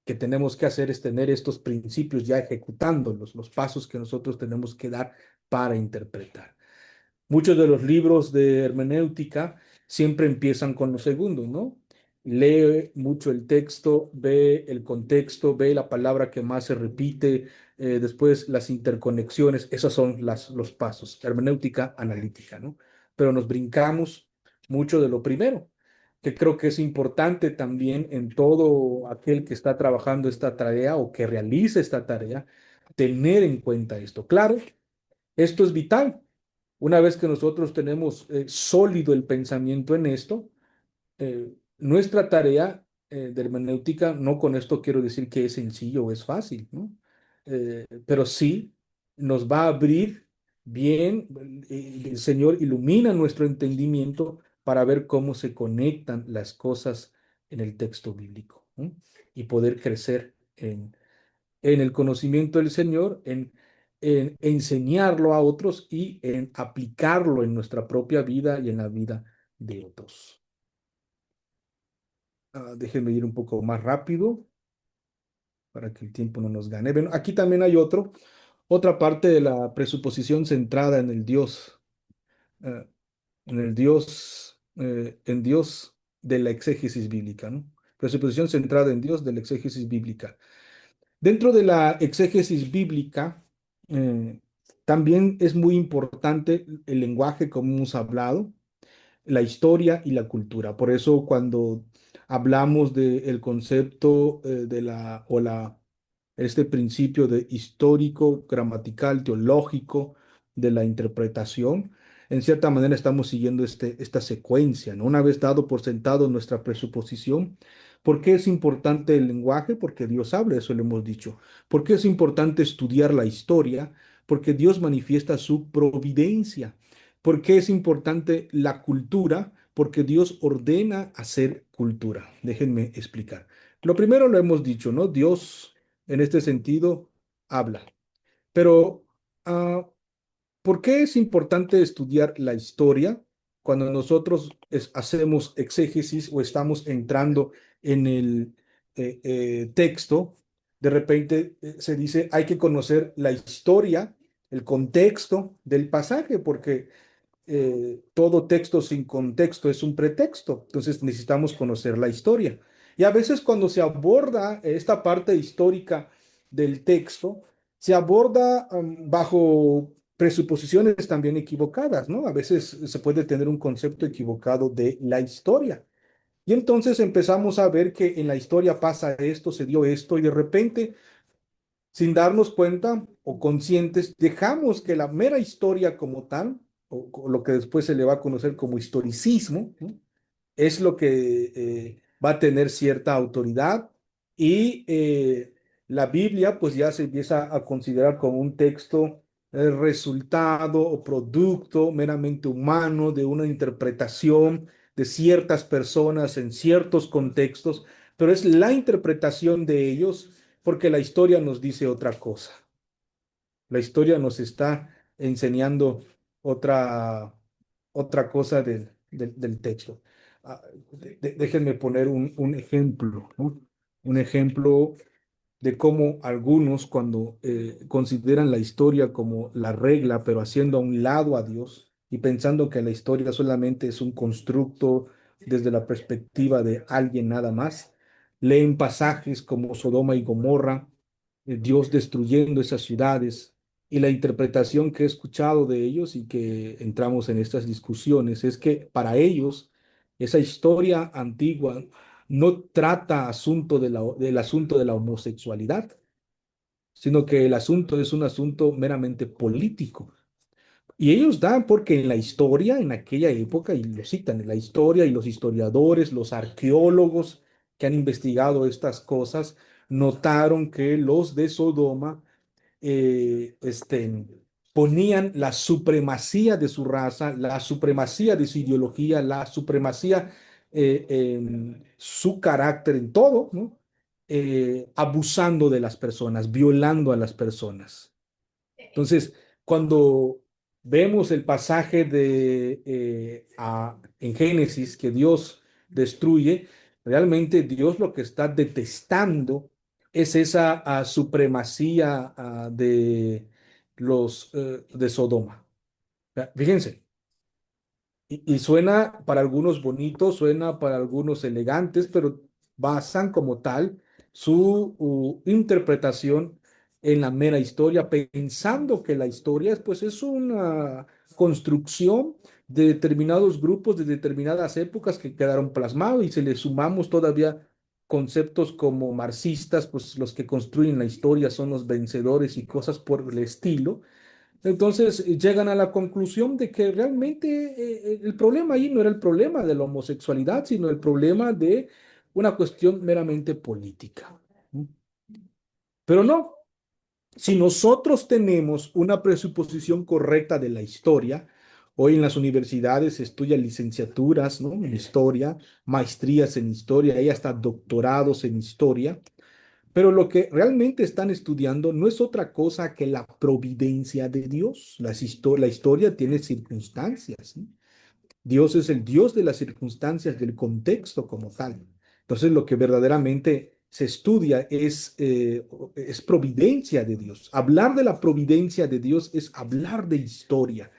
que tenemos que hacer es tener estos principios ya ejecutándolos, los pasos que nosotros tenemos que dar para interpretar. Muchos de los libros de hermenéutica siempre empiezan con lo segundo, ¿no? Lee mucho el texto, ve el contexto, ve la palabra que más se repite, después las interconexiones, esos son los pasos, hermenéutica analítica, ¿no? Pero nos brincamos mucho de lo primero, que creo que es importante también en todo aquel que está trabajando esta tarea o que realice esta tarea, tener en cuenta esto. Claro, esto es vital. Una vez que nosotros tenemos sólido el pensamiento en esto, nuestra tarea de hermenéutica, no con esto quiero decir que es sencillo o es fácil, ¿no? Pero sí nos va a abrir bien, el Señor ilumina nuestro entendimiento para ver cómo se conectan las cosas en el texto bíblico, ¿no? Y poder crecer en el conocimiento del Señor, en enseñarlo a otros y en aplicarlo en nuestra propia vida y en la vida de otros. Déjenme ir un poco más rápido para que el tiempo no nos gane. Bueno, aquí también hay otra parte de la presuposición centrada eh, en Dios de la exégesis bíblica, ¿no? Presuposición centrada en Dios de la exégesis bíblica. Dentro de la exégesis bíblica, eh, también es muy importante el lenguaje, como hemos hablado, la historia y la cultura. Por eso cuando hablamos del concepto este principio de histórico, gramatical, teológico de la interpretación, en cierta manera estamos siguiendo esta secuencia, ¿no? Una vez dado por sentado nuestra presuposición, ¿por qué es importante el lenguaje? Porque Dios habla, eso lo hemos dicho. ¿Por qué es importante estudiar la historia? Porque Dios manifiesta su providencia. ¿Por qué es importante la cultura? Porque Dios ordena hacer cultura. Déjenme explicar. Lo primero lo hemos dicho, ¿no? Dios, en este sentido, habla. Pero, ah, ¿por qué es importante estudiar la historia cuando nosotros hacemos exégesis o estamos entrando en el texto? De repente se dice, hay que conocer la historia, el contexto del pasaje, porque todo texto sin contexto es un pretexto, entonces necesitamos conocer la historia. Y a veces cuando se aborda esta parte histórica del texto, se aborda bajo presuposiciones también equivocadas, ¿no? A veces se puede tener un concepto equivocado de la historia. Y entonces empezamos a ver que en la historia pasa esto, se dio esto, y de repente sin darnos cuenta o conscientes, dejamos que la mera historia como tal, o lo que después se le va a conocer como historicismo, ¿no? Es lo que va a tener cierta autoridad y la Biblia pues ya se empieza a considerar como un texto resultado o producto meramente humano de una interpretación de ciertas personas en ciertos contextos, pero es la interpretación de ellos porque la historia nos dice otra cosa. La historia nos está enseñando otra, otra cosa del texto. Déjenme poner un ejemplo, ¿no? Un ejemplo de cómo algunos cuando consideran la historia como la regla, pero haciendo a un lado a Dios y pensando que la historia solamente es un constructo desde la perspectiva de alguien nada más, leen pasajes como Sodoma y Gomorra, Dios destruyendo esas ciudades, y la interpretación que he escuchado de ellos y que entramos en estas discusiones es que para ellos esa historia antigua no trata del asunto de la homosexualidad, sino que el asunto es un asunto meramente político. Y ellos dan porque en la historia, en aquella época, y lo citan en la historia, y los historiadores, los arqueólogos que han investigado estas cosas, notaron que los de Sodoma ponían la supremacía de su raza, la supremacía de su ideología, la supremacía en su carácter en todo, ¿no? Abusando de las personas, violando a las personas. Entonces, cuando vemos el pasaje en Génesis que Dios destruye, realmente Dios lo que está detestando es esa supremacía de Sodoma. Fíjense, y suena para algunos bonito, suena para algunos elegantes, pero basan como tal su interpretación en la mera historia, pensando que la historia pues, es una construcción de determinados grupos, de determinadas épocas que quedaron plasmados y si le sumamos todavía conceptos como marxistas, pues los que construyen la historia son los vencedores y cosas por el estilo. Entonces llegan a la conclusión de que realmente el problema ahí no era el problema de la homosexualidad, sino el problema de una cuestión meramente política. ¿No? Pero no, si nosotros tenemos una presuposición correcta de la historia, hoy en las universidades se estudian licenciaturas, ¿no? En historia, maestrías en historia, y hasta doctorados en historia. Pero lo que realmente están estudiando no es otra cosa que la providencia de Dios. La historia tiene circunstancias, ¿no? Dios es el Dios de las circunstancias, del contexto como tal. Entonces, lo que verdaderamente se estudia es providencia de Dios. Hablar de la providencia de Dios es hablar de historia.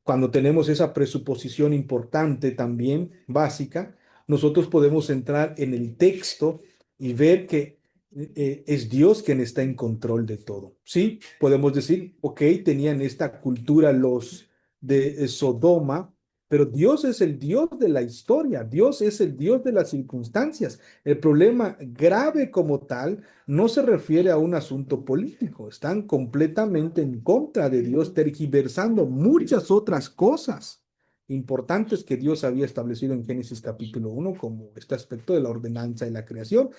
Cuando tenemos esa presuposición importante también, básica, nosotros podemos entrar en el texto y ver que es Dios quien está en control de todo. Sí, podemos decir, ok, tenían esta cultura los de Sodoma, pero Dios es el Dios de la historia, Dios es el Dios de las circunstancias. El problema grave como tal no se refiere a un asunto político, están completamente en contra de Dios, tergiversando muchas otras cosas importantes que Dios había establecido en Génesis capítulo 1, como este aspecto de la ordenanza y la creación,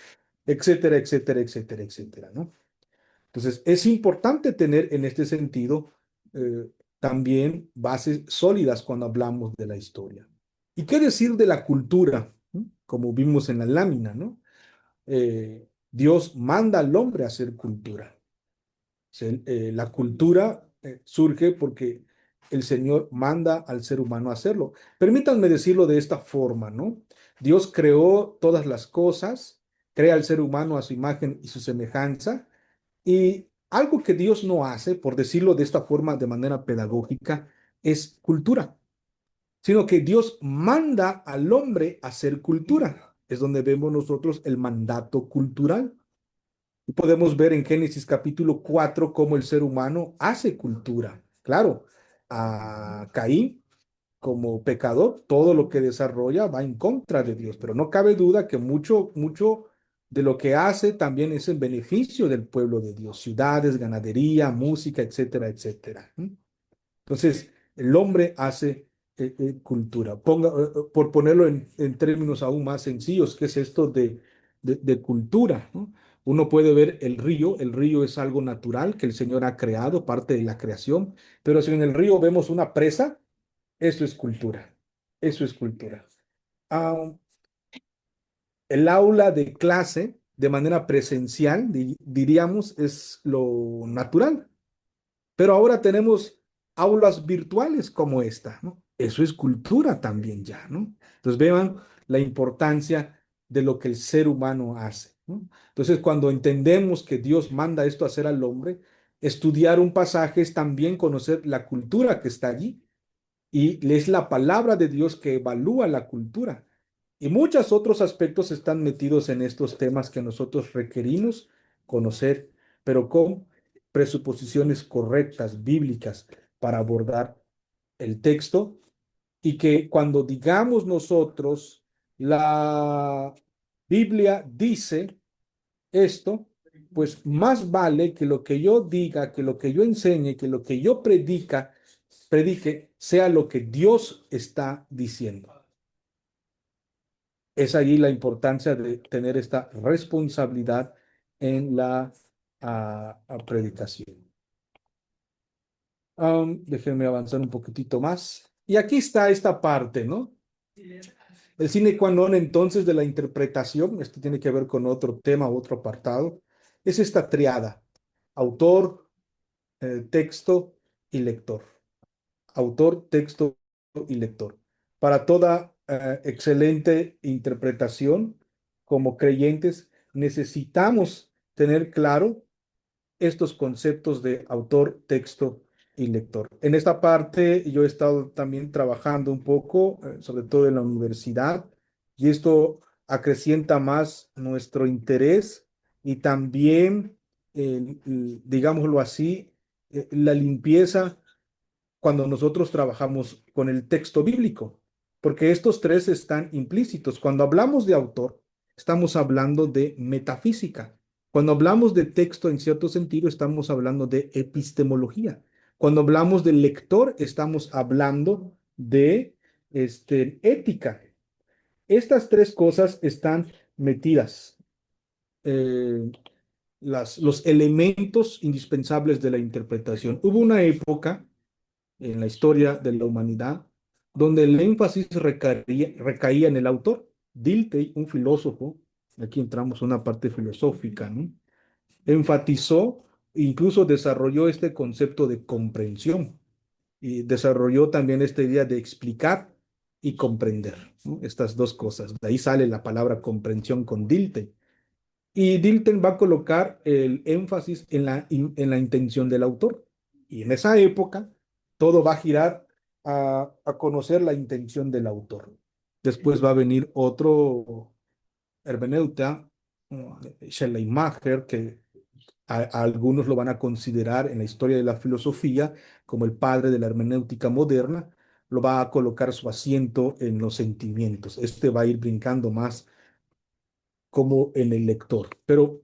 etcétera, etcétera, etcétera, etcétera, ¿no? Entonces, es importante tener en este sentido eh, también bases sólidas cuando hablamos de la historia. ¿Y qué decir de la cultura? ¿No? Como vimos en la lámina, ¿no? Dios manda al hombre a hacer cultura. La cultura surge porque el Señor manda al ser humano a hacerlo. Permítanme decirlo de esta forma, ¿no? Dios creó todas las cosas, crea al ser humano a su imagen y su semejanza, y algo que Dios no hace, por decirlo de esta forma de manera pedagógica, es cultura, sino que Dios manda al hombre a hacer cultura. Es donde vemos nosotros el mandato cultural. Y podemos ver en Génesis capítulo 4 cómo el ser humano hace cultura. Claro, a Caín como pecador, todo lo que desarrolla va en contra de Dios, pero no cabe duda que mucho de lo que hace también es en beneficio del pueblo de Dios, ciudades, ganadería, música, etcétera, etcétera. ¿Mm? Entonces, el hombre hace cultura. Por ponerlo en términos aún más sencillos, ¿qué es esto de cultura? ¿No? Uno puede ver el río es algo natural que el Señor ha creado, parte de la creación, pero si en el río vemos una presa, eso es cultura, eso es cultura. Ah, el aula de clase, de manera presencial, diríamos, es lo natural. Pero ahora tenemos aulas virtuales como esta, ¿no? Eso es cultura también ya, ¿no? Entonces vean la importancia de lo que el ser humano hace, ¿no? Entonces cuando entendemos que Dios manda esto a hacer al hombre, estudiar un pasaje es también conocer la cultura que está allí. Y es la palabra de Dios que evalúa la cultura. Y muchos otros aspectos están metidos en estos temas que nosotros requerimos conocer, pero con presuposiciones correctas, bíblicas, para abordar el texto. Y que cuando digamos nosotros, la Biblia dice esto, pues más vale que lo que yo diga, que lo que yo enseñe, que lo que yo predique, sea lo que Dios está diciendo. Es allí la importancia de tener esta responsabilidad en la predicación. Déjenme avanzar un poquitito más. Y aquí está esta parte, ¿no? El sine qua non entonces de la interpretación, esto tiene que ver con otro tema, otro apartado, es esta triada, autor, texto y lector. Autor, texto y lector. Para toda excelente interpretación, como creyentes, necesitamos tener claro estos conceptos de autor, texto y lector. En esta parte yo he estado también trabajando un poco, sobre todo en la universidad, y esto acrecienta más nuestro interés y también, digámoslo así, la limpieza cuando nosotros trabajamos con el texto bíblico, porque estos tres están implícitos. Cuando hablamos de autor, estamos hablando de metafísica. Cuando hablamos de texto, en cierto sentido, estamos hablando de epistemología. Cuando hablamos de lector, estamos hablando de ética. Estas tres cosas están metidas. eh, los elementos indispensables de la interpretación. Hubo una época en la historia de la humanidad, donde el énfasis recaía en el autor. Dilthey, un filósofo, aquí entramos en una parte filosófica, ¿no? Enfatizó, incluso desarrolló este concepto de comprensión y desarrolló también esta idea de explicar y comprender, ¿no? Estas dos cosas. De ahí sale la palabra comprensión con Dilthey. Y Dilthey va a colocar el énfasis en la intención del autor. Y en esa época, todo va a girar a conocer la intención del autor. Después va a venir otro hermeneuta, Schleiermacher, que a algunos lo van a considerar en la historia de la filosofía como el padre de la hermenéutica moderna. Lo va a colocar su asiento en los sentimientos. Este va a ir brincando más como en el lector. Pero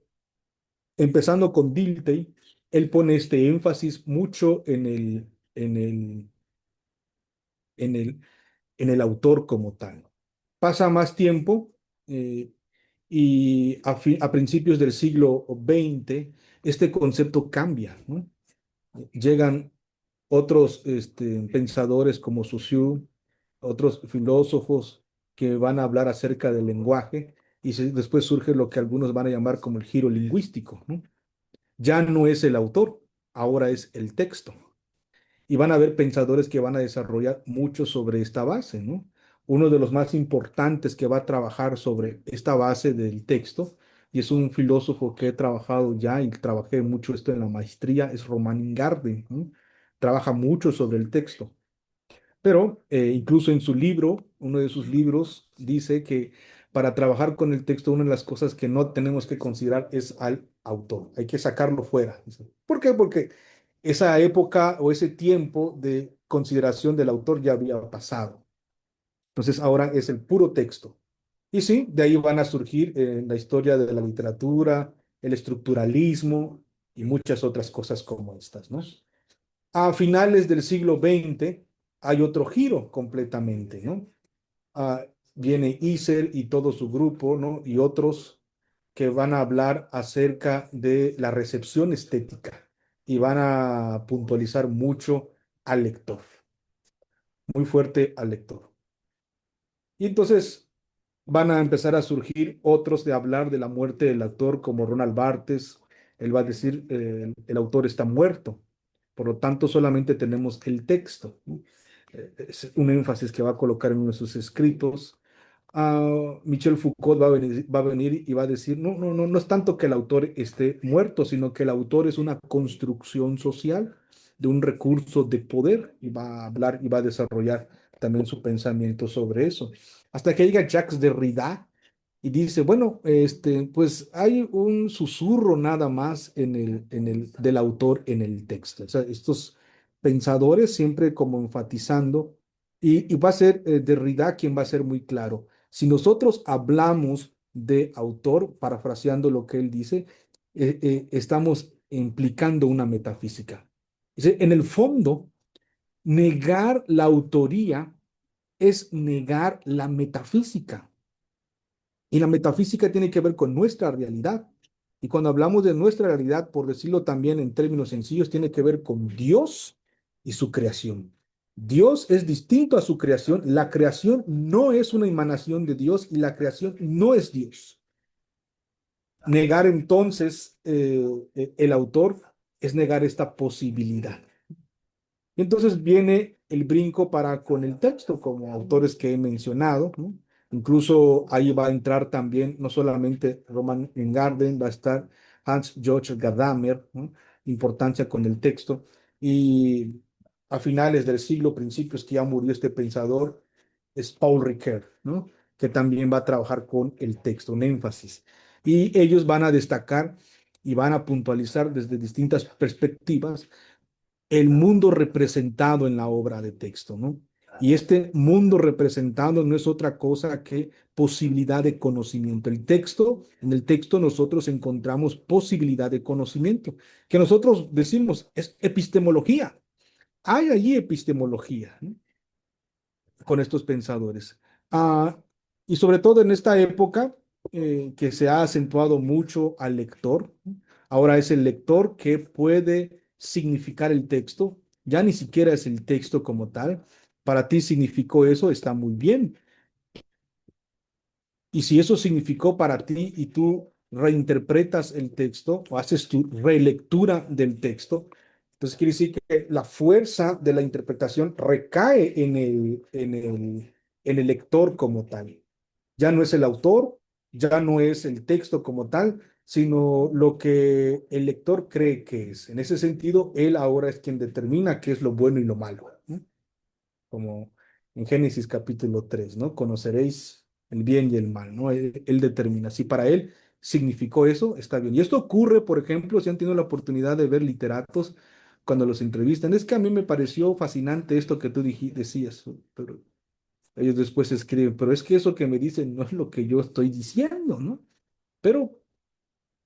empezando con Dilthey, él pone este énfasis mucho en el, en el autor como tal. Pasa más tiempo eh, y a principios del siglo XX este concepto cambia, ¿no? Llegan otros pensadores como Saussure, otros filósofos que van a hablar acerca del lenguaje y después surge lo que algunos van a llamar como el giro lingüístico, ¿no? Ya no es el autor, ahora es el texto. Y van a haber pensadores que van a desarrollar mucho sobre esta base, ¿no? Uno de los más importantes que va a trabajar sobre esta base del texto, y es un filósofo que he trabajado ya y trabajé mucho esto en la maestría, es Romain Ingarden, ¿no? Trabaja mucho sobre el texto. Pero incluso en su libro, uno de sus libros, dice que para trabajar con el texto, una de las cosas que no tenemos que considerar es al autor. Hay que sacarlo fuera. Dice. ¿Por qué? Porque esa época o ese tiempo de consideración del autor ya había pasado. Entonces ahora es el puro texto. Y sí, de ahí van a surgir la historia de la literatura, el estructuralismo y muchas otras cosas como estas, ¿no? A finales del siglo XX hay otro giro completamente, ¿no? Viene Husserl y todo su grupo, ¿no? Y otros que van a hablar acerca de la recepción estética y van a puntualizar mucho al lector, muy fuerte al lector. Y entonces van a empezar a surgir otros de hablar de la muerte del autor, como Ronald Barthes. Él va a decir, el autor está muerto, por lo tanto solamente tenemos el texto, ¿no? Es un énfasis que va a colocar en uno de sus escritos. Michel Foucault va a venir y va a decir, no, no, no, no es tanto que el autor esté muerto, sino que el autor es una construcción social de un recurso de poder y va a hablar y va a desarrollar también su pensamiento sobre eso. Hasta que llega Jacques Derrida y dice, bueno, pues hay un susurro nada más del autor en el texto. O sea, estos pensadores siempre como enfatizando, y va a ser Derrida quien va a ser muy claro. Si nosotros hablamos de autor, parafraseando lo que él dice, estamos implicando una metafísica. En el fondo, negar la autoría es negar la metafísica. Y la metafísica tiene que ver con nuestra realidad. Y cuando hablamos de nuestra realidad, por decirlo también en términos sencillos, tiene que ver con Dios y su creación. Dios es distinto a su creación. La creación no es una emanación de Dios y la creación no es Dios. Negar entonces el autor es negar esta posibilidad. Y entonces viene el brinco para con el texto, como autores que he mencionado, ¿no? Incluso ahí va a entrar también, no solamente Roman Ingarden, va a estar Hans Georg Gadamer, ¿no? Importancia con el texto. Y a finales del siglo, principios que ya murió este pensador, es Paul Ricoeur, ¿no? Que también va a trabajar con el texto, un énfasis. Y ellos van a destacar y van a puntualizar desde distintas perspectivas el mundo representado en la obra de texto, ¿no? Y este mundo representado no es otra cosa que posibilidad de conocimiento. En el texto nosotros encontramos posibilidad de conocimiento, que nosotros decimos es epistemología. Hay allí epistemología, ¿no? Con estos pensadores. Ah, y sobre todo en esta época que se ha acentuado mucho al lector. Ahora es el lector que puede significar el texto, ya ni siquiera es el texto como tal. Para ti significó eso, está muy bien. Y si eso significó para ti y tú reinterpretas el texto o haces tu relectura del texto, entonces quiere decir que la fuerza de la interpretación recae en el lector como tal. Ya no es el autor, ya no es el texto como tal, sino lo que el lector cree que es. En ese sentido, él ahora es quien determina qué es lo bueno y lo malo, ¿no? Como en Génesis capítulo 3, ¿no? Conoceréis el bien y el mal, ¿no? Él determina. Si para él significó eso, está bien. Y esto ocurre, por ejemplo, si han tenido la oportunidad de ver literatos cuando los entrevistan. Es que a mí me pareció fascinante esto que tú decías, pero ellos después escriben, pero es que eso que me dicen no es lo que yo estoy diciendo, ¿no? Pero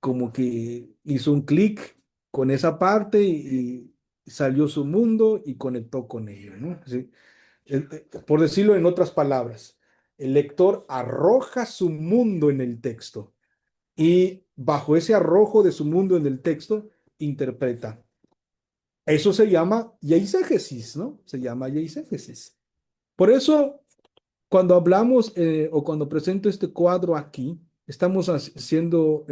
como que hizo un clic con esa parte y salió su mundo y conectó con ello, ¿no? Sí. Por decirlo en otras palabras, el lector arroja su mundo en el texto y bajo ese arrojo de su mundo en el texto interpreta. Eso se llama eisegesis, ¿no? Se llama eisegesis. Por eso, cuando hablamos o cuando presento este cuadro aquí, estamos haciendo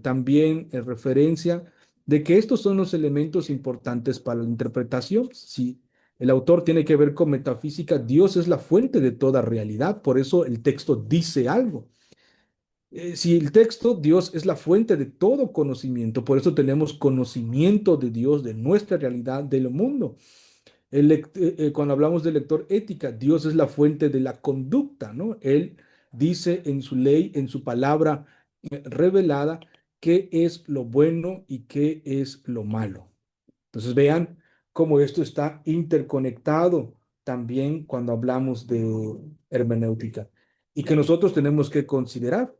también referencia de que estos son los elementos importantes para la interpretación. Si el autor tiene que ver con metafísica, Dios es la fuente de toda realidad, por eso el texto dice algo. Si el texto, Dios es la fuente de todo conocimiento, por eso tenemos conocimiento de Dios, de nuestra realidad, del mundo. Cuando hablamos de lector ética, Dios es la fuente de la conducta, ¿no? Él dice en su ley, en su palabra revelada, qué es lo bueno y qué es lo malo. Entonces vean cómo esto está interconectado también cuando hablamos de hermenéutica y que nosotros tenemos que considerar.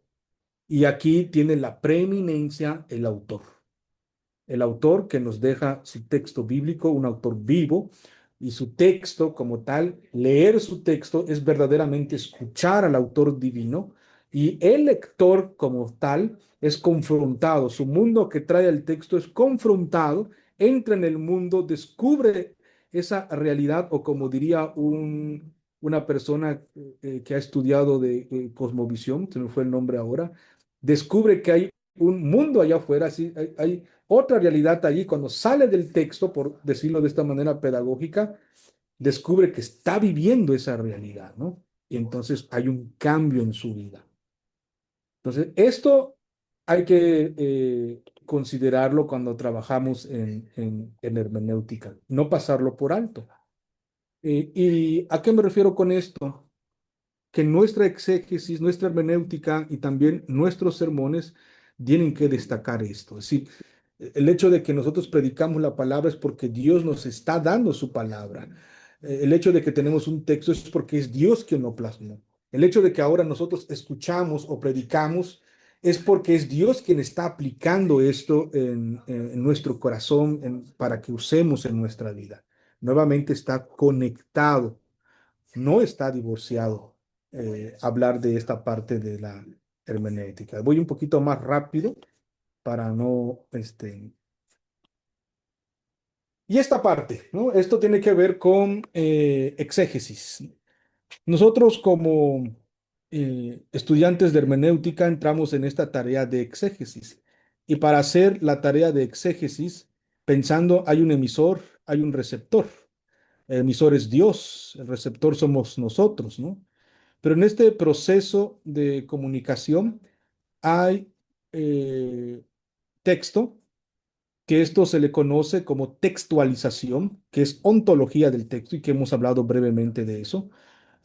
Y aquí tiene la preeminencia el autor. El autor que nos deja su texto bíblico, un autor vivo, y su texto como tal, leer su texto es verdaderamente escuchar al autor divino, y el lector como tal es confrontado, su mundo que trae el texto es confrontado, entra en el mundo, descubre esa realidad, o como diría una persona que ha estudiado de cosmovisión, se me fue el nombre ahora, descubre que hay un mundo allá afuera, sí, hay otra realidad allí. Cuando sale del texto, por decirlo de esta manera pedagógica, descubre que está viviendo esa realidad, ¿no? Y entonces hay un cambio en su vida. Entonces, esto hay que considerarlo cuando trabajamos en hermenéutica, no pasarlo por alto. ¿Y a qué me refiero con esto? Que nuestra exégesis, nuestra hermenéutica y también nuestros sermones tienen que destacar esto. Es decir, el hecho de que nosotros predicamos la palabra es porque Dios nos está dando su palabra. El hecho de que tenemos un texto es porque es Dios quien lo plasmó. El hecho de que ahora nosotros escuchamos o predicamos es porque es Dios quien está aplicando esto en nuestro corazón para que usemos en nuestra vida. Nuevamente está conectado, no está divorciado. Hablar de esta parte de la hermenéutica. Voy un poquito más rápido para no, y esta parte, ¿no? Esto tiene que ver con exégesis. Nosotros como estudiantes de hermenéutica entramos en esta tarea de exégesis. Y para hacer la tarea de exégesis, pensando, hay un emisor, hay un receptor. El emisor es Dios, el receptor somos nosotros, ¿no? Pero en este proceso de comunicación hay texto, que esto se le conoce como textualización, que es ontología del texto y que hemos hablado brevemente de eso.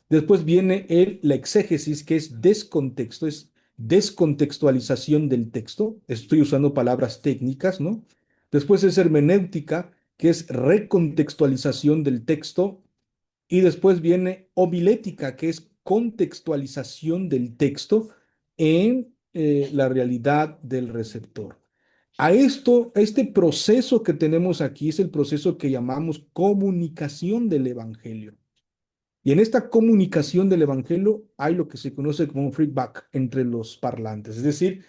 Después viene la exégesis, que es descontexto, es descontextualización del texto. Estoy usando palabras técnicas, ¿no? Después es hermenéutica, que es recontextualización del texto. Y después viene homilética, que es contextualización del texto en la realidad del receptor. A este proceso que tenemos aquí es el proceso que llamamos comunicación del evangelio. Y en esta comunicación del evangelio hay lo que se conoce como un feedback entre los parlantes. Es decir,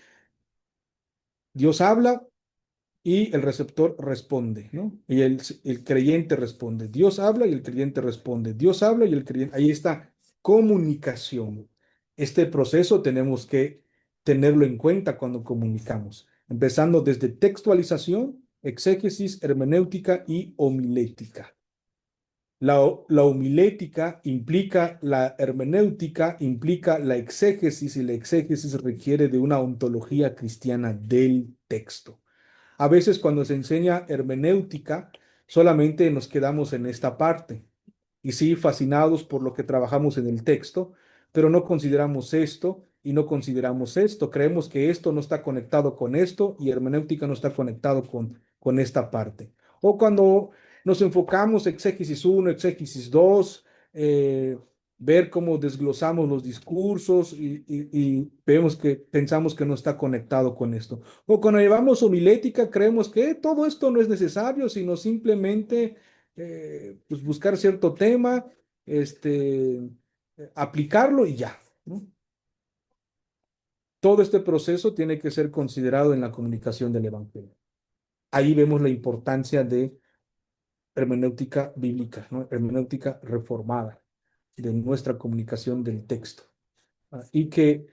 Dios habla y el receptor responde, ¿no? Y el creyente responde. Dios habla y el creyente responde. Dios habla y el creyente. Ahí está comunicación. Este proceso tenemos que tenerlo en cuenta cuando comunicamos, empezando desde textualización, exégesis, hermenéutica y homilética. La homilética implica la hermenéutica, implica la exégesis y la exégesis requiere de una ontología cristiana del texto. A veces cuando se enseña hermenéutica, solamente nos quedamos en esta parte y sí, fascinados por lo que trabajamos en el texto, pero no consideramos esto y no consideramos esto. Creemos que esto no está conectado con esto y hermenéutica no está conectado con esta parte. O cuando nos enfocamos exégesis uno, exégesis 2, ver cómo desglosamos los discursos y vemos que pensamos que no está conectado con esto. O cuando llevamos homilética, creemos que todo esto no es necesario, sino simplemente pues buscar cierto tema, aplicarlo y ya, ¿no? Todo este proceso tiene que ser considerado en la comunicación del Evangelio. Ahí vemos la importancia de hermenéutica bíblica, ¿no? Hermenéutica reformada de nuestra comunicación del texto. Y que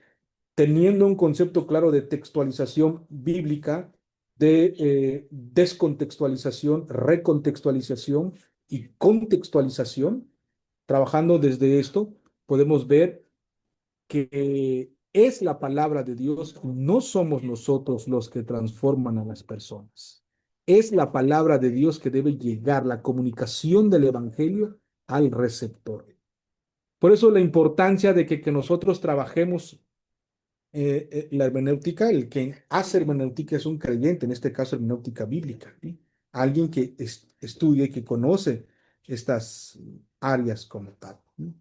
teniendo un concepto claro de textualización bíblica, de descontextualización, recontextualización y contextualización, trabajando desde esto, podemos ver que es la palabra de Dios, no somos nosotros los que transforman a las personas. Es la palabra de Dios que debe llegar, la comunicación del Evangelio al receptor. Por eso la importancia de que nosotros trabajemos la hermenéutica, el que hace hermenéutica es un creyente, en este caso hermenéutica bíblica, ¿sí? Alguien que estudia y que conoce estas áreas como tal, ¿sí?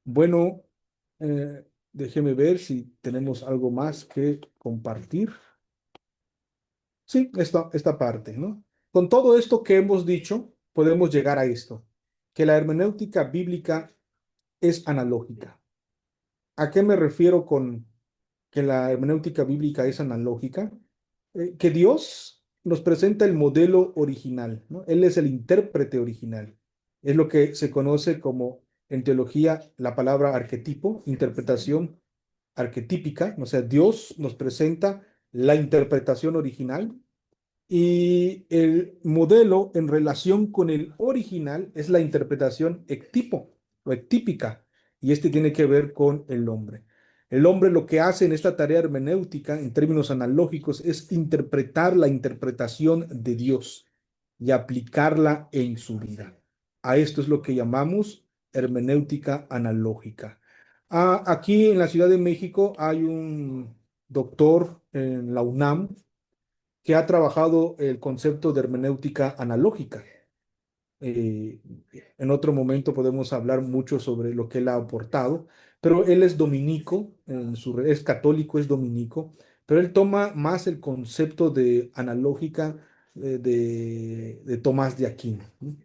Bueno, déjeme ver si tenemos algo más que compartir. Sí, esta parte, ¿no? Con todo esto que hemos dicho, podemos llegar a esto, que la hermenéutica bíblica es analógica. ¿A qué me refiero con que la hermenéutica bíblica es analógica? Que Dios nos presenta el modelo original, ¿no? Él es el intérprete original. Es lo que se conoce como en teología la palabra arquetipo, interpretación arquetípica. O sea, Dios nos presenta la interpretación original y el modelo en relación con el original es la interpretación ectipo o ectípica, y este tiene que ver con el hombre. El hombre lo que hace en esta tarea hermenéutica, en términos analógicos, es interpretar la interpretación de Dios y aplicarla en su vida. A esto es lo que llamamos hermenéutica analógica. Aquí en la Ciudad de México hay un doctor en la UNAM que ha trabajado el concepto de hermenéutica analógica. Eh, en otro momento podemos hablar mucho sobre lo que él ha aportado, pero él es dominico, es católico, es dominico, pero él toma más el concepto de analógica de Tomás de Aquino, ¿no?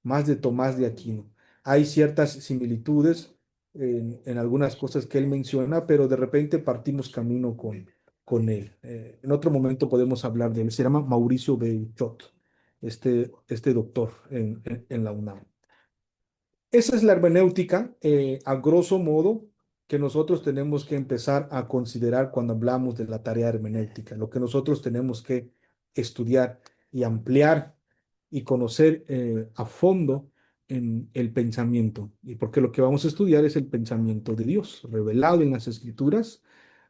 Más de Tomás de Aquino. Hay ciertas similitudes en algunas cosas que él menciona, pero de repente partimos camino con él. En otro momento podemos hablar de él. Se llama Mauricio Beuchot, este doctor en la UNAM. Esa es la hermenéutica, a grosso modo, que nosotros tenemos que empezar a considerar cuando hablamos de la tarea hermenéutica, lo que nosotros tenemos que estudiar y ampliar y conocer a fondo en el pensamiento. Y porque lo que vamos a estudiar es el pensamiento de Dios, revelado en las Escrituras,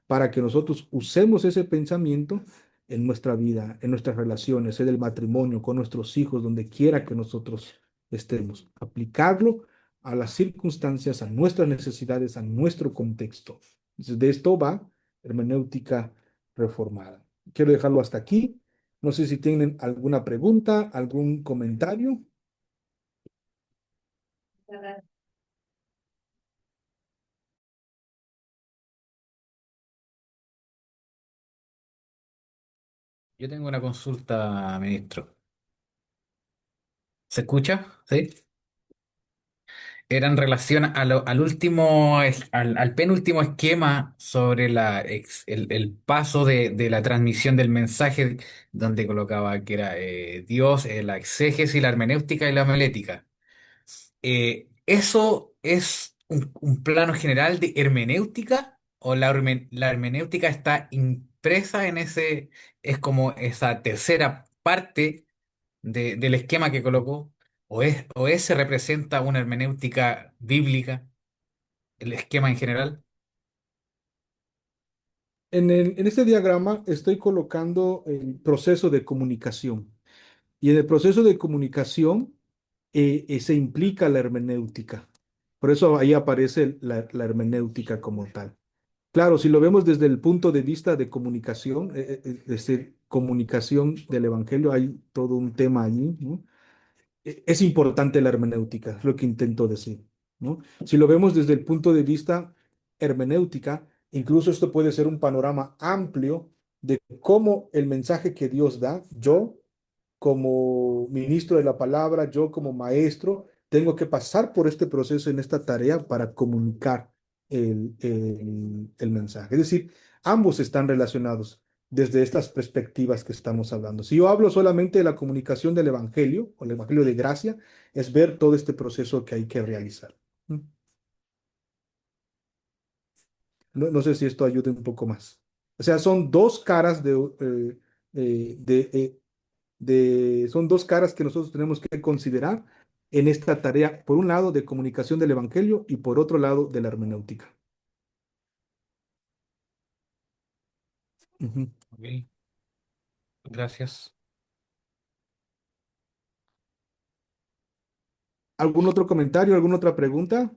para que nosotros usemos ese pensamiento en nuestra vida, en nuestras relaciones, en el matrimonio, con nuestros hijos, donde quiera que nosotros estemos. Aplicarlo a las circunstancias, a nuestras necesidades, a nuestro contexto. Entonces, de esto va hermenéutica reformada. Quiero dejarlo hasta aquí. No sé si tienen alguna pregunta, algún comentario. Yo tengo una consulta, ministro. ¿Se escucha? ¿Sí? Era en relación al último, al penúltimo esquema sobre el paso de la transmisión del mensaje, donde colocaba que era Dios, la exégesis, la hermenéutica y la homilética. ¿Eso es un plano general de hermenéutica o la hermenéutica está impresa en ese, es como esa tercera parte del esquema que colocó? O ese representa una hermenéutica bíblica, el esquema en general? En este diagrama estoy colocando el proceso de comunicación. Y en el proceso de comunicación se implica la hermenéutica. Por eso ahí aparece la hermenéutica como tal. Claro, si lo vemos desde el punto de vista de comunicación, es decir, comunicación del Evangelio, hay todo un tema allí, ¿no? Es importante la hermenéutica, es lo que intento decir, ¿no? Si lo vemos desde el punto de vista hermenéutica, incluso esto puede ser un panorama amplio de cómo el mensaje que Dios da, yo como ministro de la palabra, yo como maestro, tengo que pasar por este proceso en esta tarea para comunicar el mensaje. Es decir, ambos están relacionados desde estas perspectivas que estamos hablando. Si yo hablo solamente de la comunicación del Evangelio o el Evangelio de gracia, es ver todo este proceso que hay que realizar. No sé si esto ayuda un poco más. O sea, son dos caras son dos caras que nosotros tenemos que considerar en esta tarea, por un lado de comunicación del Evangelio y por otro lado de la hermenéutica. Ujú. Ok, gracias. ¿Algún otro comentario, alguna otra pregunta?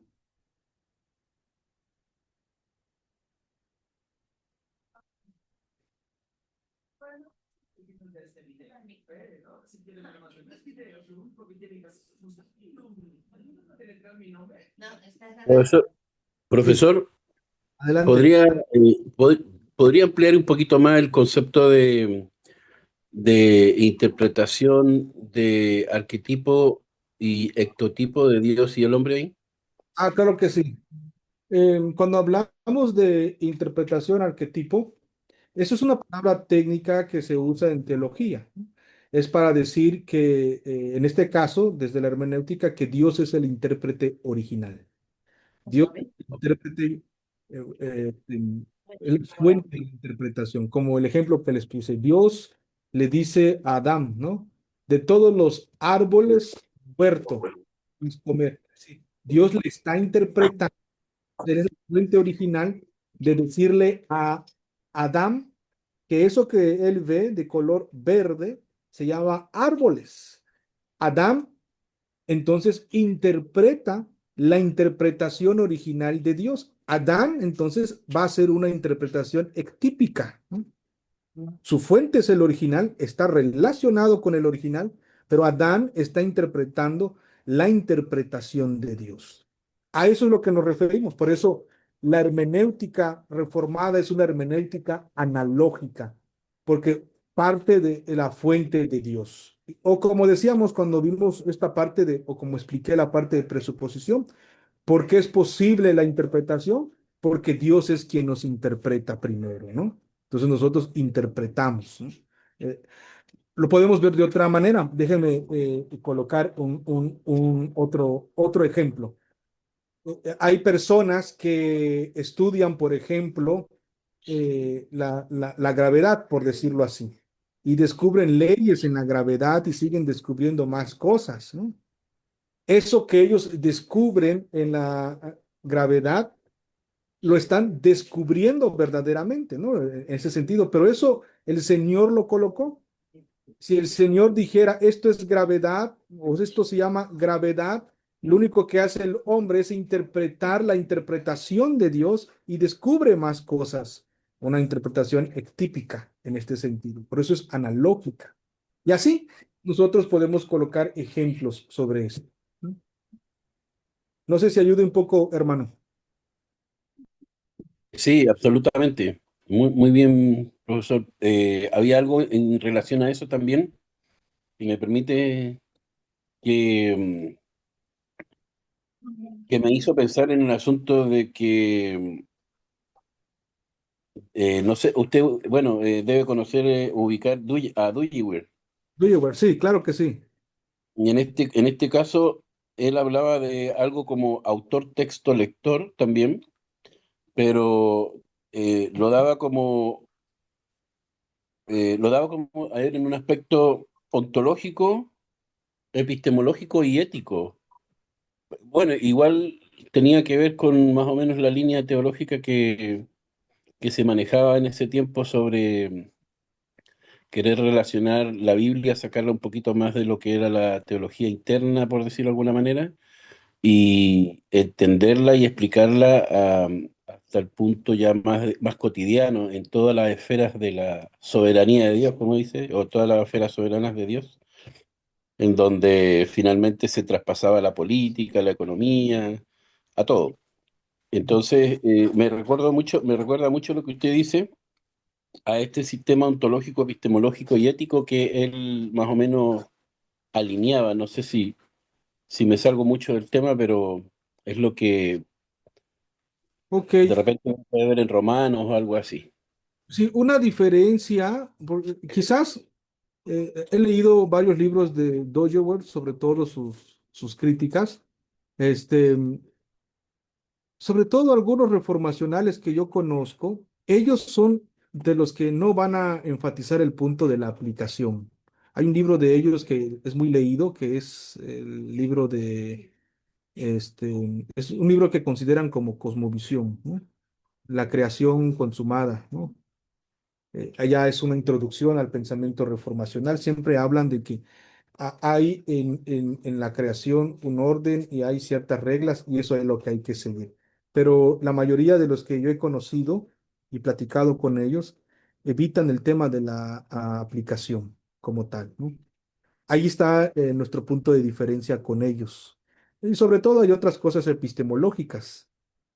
Profesor, Sí, profesor, adelante. ¿podría, podría ampliar un poquito más el concepto de interpretación de arquetipo y ectotipo de Dios y el hombre ahí? Claro que sí. Cuando hablamos de interpretación arquetipo, eso es una palabra técnica que se usa en teología, ¿no? Es para decir que, en este caso, desde la hermenéutica, que Dios es el intérprete original. Dios es el intérprete, el fuente de la interpretación, como el ejemplo que les puse. Dios le dice a Adán, ¿no? De todos los árboles, huerto, puedes comer. Sí. Dios le está interpretando desde el fuente original de decirle a Adán que eso que él ve de color verde se llama árboles. Adán entonces interpreta la interpretación original de Dios. Adán entonces va a ser una interpretación ectípica, ¿no? Su fuente es el original, está relacionado con el original, pero Adán está interpretando la interpretación de Dios. A eso es lo que nos referimos. Por eso la hermenéutica reformada es una hermenéutica analógica, porque parte de la fuente de Dios. O como decíamos cuando vimos esta parte de, o como expliqué la parte de presuposición, ¿por qué es posible la interpretación? Porque Dios es quien nos interpreta primero, ¿no? Entonces nosotros interpretamos, ¿no? Eh, lo podemos ver de otra manera. Déjenme colocar otro ejemplo. Hay personas que estudian, por ejemplo, la gravedad, por decirlo así, y descubren leyes en la gravedad y siguen descubriendo más cosas, ¿no? Eso que ellos descubren en la gravedad lo están descubriendo verdaderamente, ¿no? En ese sentido, pero eso el Señor lo colocó. Si el Señor dijera, esto es gravedad, o esto se llama gravedad, lo único que hace el hombre es interpretar la interpretación de Dios y descubre más cosas. Una interpretación ectípica en este sentido. Por eso es analógica. Y así nosotros podemos colocar ejemplos sobre eso. No sé si ayude un poco, hermano. Sí, absolutamente. Muy, muy bien, profesor. Había algo en relación a eso también, si me permite, que, que me hizo pensar en el asunto de que, no sé, usted, bueno, debe conocer, ubicar a Dewey. Dewey, sí, claro que sí. Y en este caso, él hablaba de algo como autor, texto, lector también, pero lo daba como a ver en un aspecto ontológico, epistemológico y ético. Bueno, igual tenía que ver con más o menos la línea teológica que se manejaba en ese tiempo sobre querer relacionar la Biblia, sacarla un poquito más de lo que era la teología interna, por decirlo de alguna manera, y entenderla y explicarla hasta el punto ya más cotidiano en todas las esferas de la soberanía de Dios, como dice, o todas las esferas soberanas de Dios, en donde finalmente se traspasaba la política, la economía, a todo. Entonces, me recuerda mucho lo que usted dice a este sistema ontológico, epistemológico y ético que él más o menos alineaba. No sé si me salgo mucho del tema, pero es lo que Ok, de repente uno puede ver en Romanos o algo así. sí, una diferencia, porque quizás he leído varios libros de Dewey, sobre todo sus críticas, este, sobre todo algunos reformacionales que yo conozco, ellos son de los que no van a enfatizar el punto de la aplicación. Hay un libro de ellos que es muy leído, que es el libro de, es un libro que consideran como cosmovisión, ¿no? La creación consumada, ¿no? Allá es una introducción al pensamiento reformacional. Siempre hablan de que hay en la creación un orden y hay ciertas reglas y eso es lo que hay que seguir. Pero la mayoría de los que yo he conocido y platicado con ellos evitan el tema de la aplicación como tal, ¿no? Ahí está nuestro punto de diferencia con ellos. Y sobre todo hay otras cosas epistemológicas,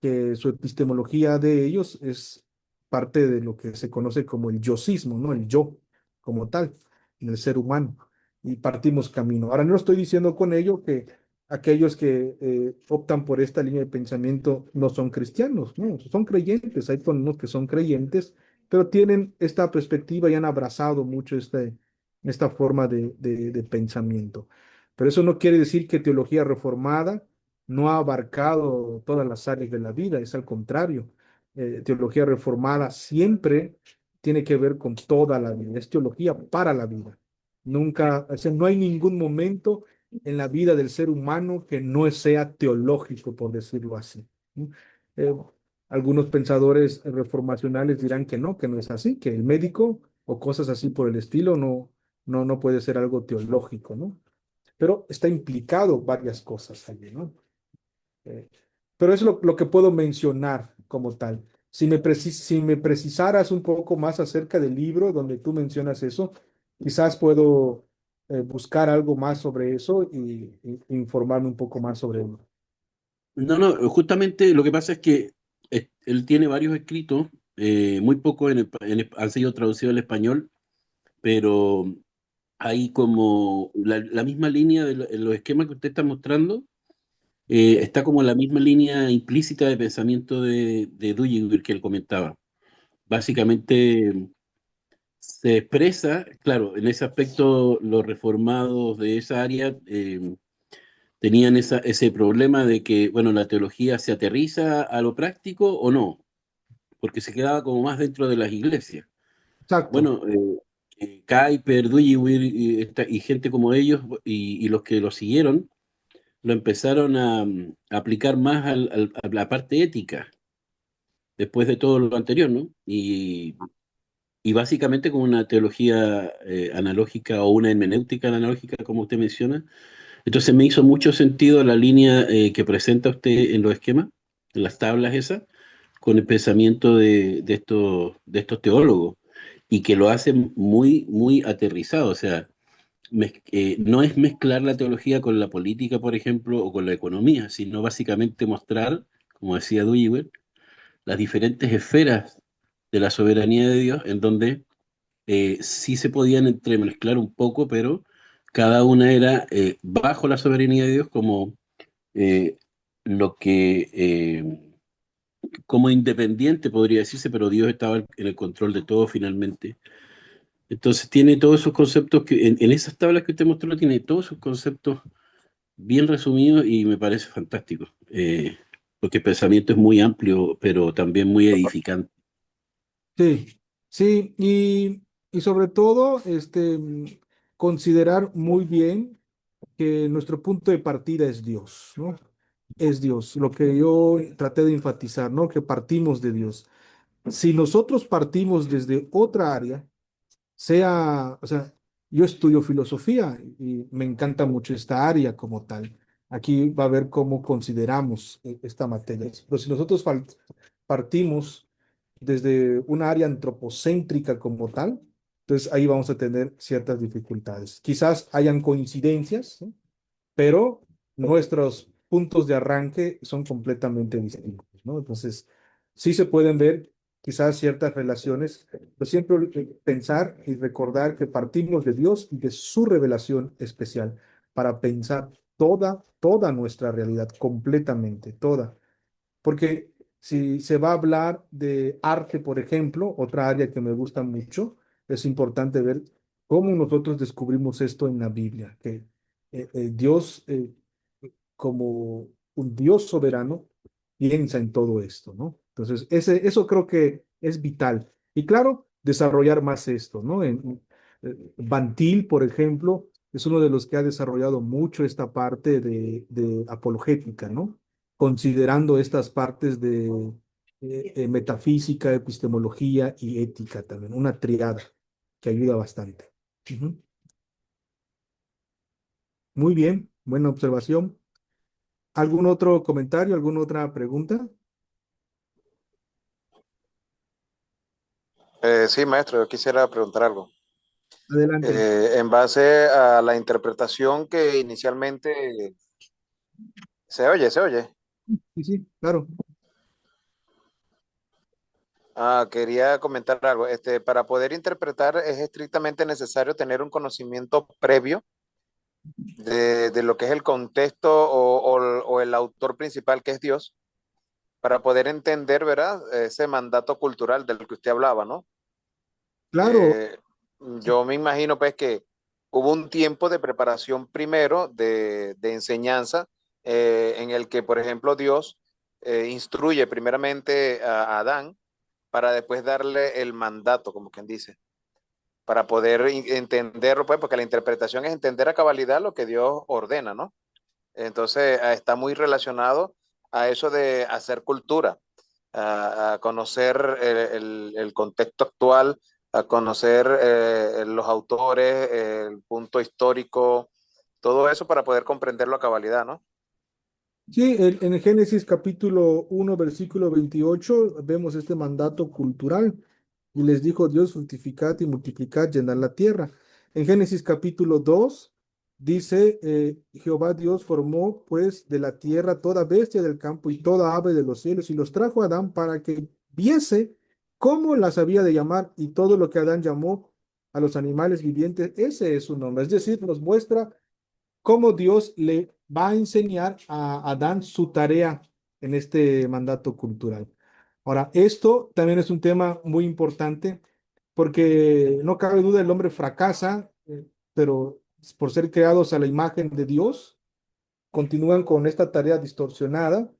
que su epistemología de ellos es parte de lo que se conoce como el yosismo, ¿no? El yo como tal, en el ser humano. Y partimos camino. Ahora no estoy diciendo con ello que aquellos que optan por esta línea de pensamiento no son cristianos, no, son creyentes. Hay unos que son creyentes, pero tienen esta perspectiva y han abrazado mucho esta forma de pensamiento. Pero eso no quiere decir que teología reformada no ha abarcado todas las áreas de la vida, es al contrario. Teología reformada siempre tiene que ver con toda la vida, es teología para la vida. Nunca, o sea, no hay ningún momento en la vida del ser humano que no sea teológico, por decirlo así. ¿No? Eh, Algunos pensadores reformacionales dirán que no es así, que el médico o cosas así por el estilo no puede ser algo teológico, ¿no? Pero está implicado varias cosas allí, ¿no? Eh, pero es lo que puedo mencionar como tal. Si me precisaras un poco más acerca del libro donde tú mencionas eso, quizás puedo buscar algo más sobre eso y informarme un poco más sobre él. No, no, justamente lo que pasa es que él tiene varios escritos, muy pocos han sido traducidos al español, pero hay como la misma línea en los esquemas que usted está mostrando, está como la misma línea implícita de pensamiento de Dewey que él comentaba. Básicamente se expresa, claro, en ese aspecto los reformados de esa área tenían ese problema de que, bueno, la teología se aterriza a lo práctico o no, porque se quedaba como más dentro de las iglesias. Exacto. Bueno, Kuyper, Dewey y gente como ellos y los que lo siguieron, lo empezaron a aplicar más a la parte ética, después de todo lo anterior, ¿no? Y básicamente con una teología analógica o una hermenéutica analógica, como usted menciona. Entonces me hizo mucho sentido la línea que presenta usted en los esquemas, en las tablas esas, con el pensamiento de estos teólogos, y que lo hacen muy, muy aterrizado. O sea, no es mezclar la teología con la política, por ejemplo, o con la economía, sino básicamente mostrar, como decía Dewey, las diferentes esferas de la soberanía de Dios, en donde sí se podían entremezclar un poco, pero cada una era bajo la soberanía de Dios como eh, lo que, como independiente podría decirse, pero Dios estaba en el control de todo finalmente. Entonces tiene todos esos conceptos que en esas tablas que usted mostró, tiene todos esos conceptos bien resumidos y me parece fantástico, porque el pensamiento es muy amplio, pero también muy edificante. Sí, sí, y sobre todo, considerar muy bien que nuestro punto de partida es Dios, ¿no? Es Dios, lo que yo traté de enfatizar, ¿no? Que partimos de Dios. Si nosotros partimos desde otra área, o sea, yo estudio filosofía y me encanta mucho esta área como tal. Aquí va a ver cómo consideramos esta materia. Pero si nosotros partimos desde una área antropocéntrica como tal, entonces ahí vamos a tener ciertas dificultades. Quizás hayan coincidencias, ¿no? Pero nuestros puntos de arranque son completamente distintos, ¿no? Entonces, sí se pueden ver quizás ciertas relaciones, pero siempre pensar y recordar que partimos de Dios y de su revelación especial para pensar toda nuestra realidad, completamente, toda. Porque si se va a hablar de arte, por ejemplo, otra área que me gusta mucho, es importante ver cómo nosotros descubrimos esto en la Biblia, que Dios, como un Dios soberano, piensa en todo esto, ¿no? Entonces, eso creo que es vital. Y claro, desarrollar más esto, ¿no? Bantil, por ejemplo, es uno de los que ha desarrollado mucho esta parte de apologética, ¿no? Considerando estas partes de metafísica, epistemología y ética también, una triada que ayuda bastante. Ujú. Muy bien, buena observación. ¿Algún otro comentario, alguna otra pregunta? Sí, maestro, yo quisiera preguntar algo. Adelante. En base a la interpretación que inicialmente se oye. Sí, sí, claro. Quería comentar algo. Para poder interpretar es estrictamente necesario tener un conocimiento previo de lo que es el contexto o el autor principal que es Dios, para poder entender, ¿verdad? Ese mandato cultural del que usted hablaba, ¿no? Claro, Eh, yo me imagino pues que hubo un tiempo de preparación primero de enseñanza en el que, por ejemplo, Dios instruye primeramente a Adán para después darle el mandato, como quien dice, para poder entenderlo, pues, porque la interpretación es entender a cabalidad lo que Dios ordena, ¿no? Entonces, está muy relacionado a eso de hacer cultura, a conocer el contexto actual, a conocer los autores, el punto histórico, todo eso para poder comprenderlo a cabalidad, ¿no? sí, en Génesis capítulo 1, versículo 28, vemos este mandato cultural. Y les dijo Dios, fructificad y multiplicad, llenad la tierra. En Génesis capítulo 2 dice, Jehová Dios formó pues de la tierra toda bestia del campo y toda ave de los cielos y los trajo a Adán para que viese cómo las había de llamar y todo lo que Adán llamó a los animales vivientes, ese es su nombre. Es decir, nos muestra cómo Dios le va a enseñar a Adán su tarea en este mandato cultural. Ahora, esto también es un tema muy importante porque no cabe duda el hombre fracasa, pero por ser creados a la imagen de Dios, continúan con esta tarea distorsionada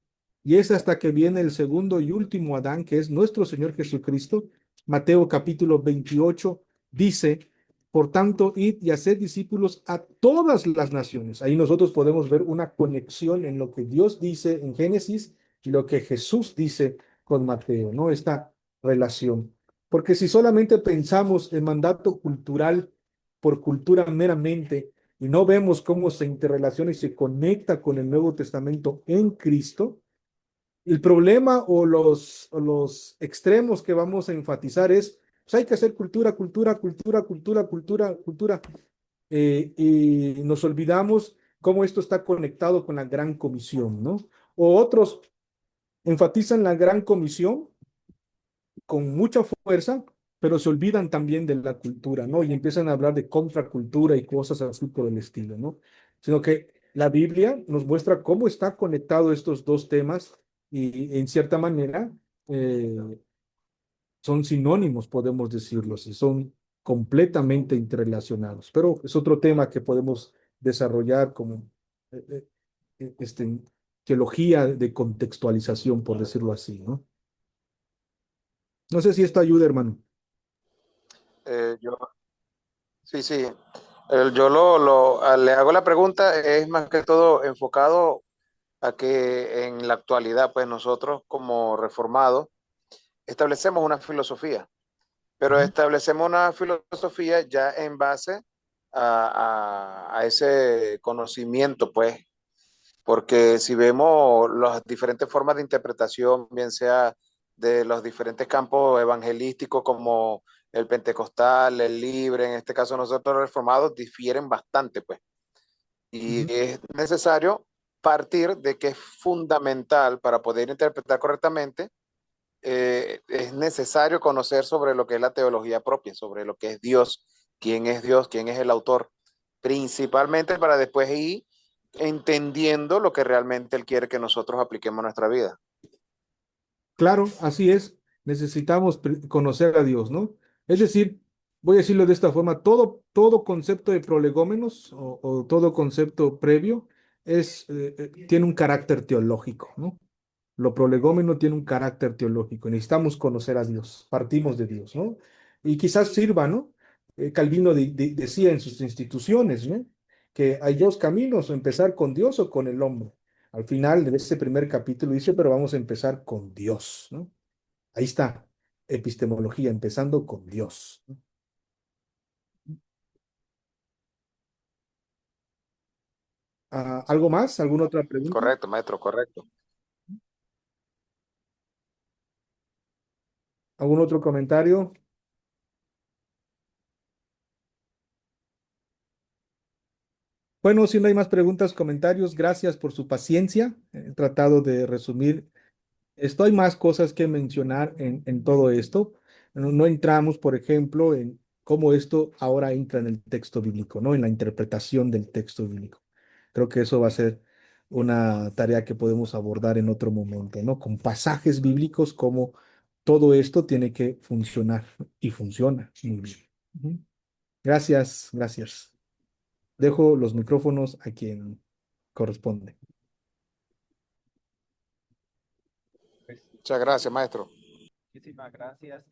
y es hasta que viene el segundo y último Adán, que es nuestro Señor Jesucristo. Mateo capítulo 28 dice, por tanto, id y haced discípulos a todas las naciones. Ahí nosotros podemos ver una conexión en lo que Dios dice en Génesis y lo que Jesús dice con Mateo, ¿no? Esta relación. Porque si solamente pensamos en mandato cultural por cultura meramente, y no vemos cómo se interrelaciona y se conecta con el Nuevo Testamento en Cristo, el problema o los extremos que vamos a enfatizar es, pues hay que hacer cultura, cultura, cultura, cultura, cultura, cultura, y nos olvidamos cómo esto está conectado con la gran comisión, ¿no? O otros enfatizan la gran comisión con mucha fuerza, pero se olvidan también de la cultura, ¿no? Y empiezan a hablar de contracultura y cosas así por el estilo, ¿no? Sino que la Biblia nos muestra cómo está conectado estos dos temas y en cierta manera eh, son sinónimos, podemos decirlo así, son completamente interrelacionados. Pero es otro tema que podemos desarrollar como este, teología de contextualización, por decirlo así, ¿no? No sé si esto ayuda, hermano. Yo, sí, sí. Yo le hago la pregunta, es más que todo enfocado a que en la actualidad, pues nosotros como reformados establecemos una filosofía, pero Ujú. establecemos una filosofía ya en base a ese conocimiento, pues, porque si vemos las diferentes formas de interpretación, bien sea de los diferentes campos evangelísticos como el pentecostal, el libre, en este caso nosotros reformados, difieren bastante, pues. Y Ujú. es necesario partir de que es fundamental para poder interpretar correctamente, es necesario conocer sobre lo que es la teología propia, sobre lo que es Dios, quién es el autor, principalmente para después ir entendiendo lo que realmente Él quiere que nosotros apliquemos en nuestra vida. Claro, así es. Necesitamos conocer a Dios, ¿no? Es decir, voy a decirlo de esta forma, todo concepto de prolegómenos o todo concepto previo tiene un carácter teológico, ¿no? Lo prolegómeno tiene un carácter teológico. Necesitamos conocer a Dios, partimos de Dios, ¿no? Y quizás sirva, ¿no? Calvino decía en sus instituciones, ¿no? Que hay dos caminos, o empezar con Dios o con el hombre. Al final de ese primer capítulo dice, pero vamos a empezar con Dios, ¿no? Ahí está, epistemología, empezando con Dios. ¿Algo más? ¿Alguna otra pregunta? Correcto, maestro, correcto. ¿Algún otro comentario? Bueno, si no hay más preguntas, comentarios, gracias por su paciencia. He tratado de resumir. Hay más cosas que mencionar en todo esto. No entramos, por ejemplo, en cómo esto ahora entra en el texto bíblico, ¿no? En la interpretación del texto bíblico. Creo que eso va a ser una tarea que podemos abordar en otro momento, ¿no? Con pasajes bíblicos, cómo todo esto tiene que funcionar y funciona muy bien. Ujú. Gracias, gracias. Dejo los micrófonos a quien corresponde. Pues, Muchas gracias, maestro. muchísimas gracias,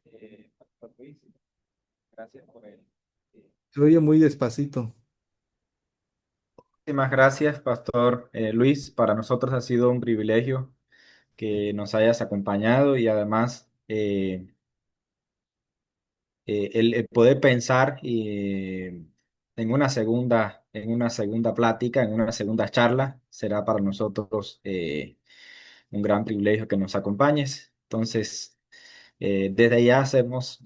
Pastor Luis. Gracias por el. Se oye muy despacito. Muchísimas gracias, Pastor Luis. Para nosotros ha sido un privilegio que nos hayas acompañado y además el poder pensar en una segunda plática, en una segunda charla, será para nosotros un gran privilegio que nos acompañes. Entonces, desde ya hacemos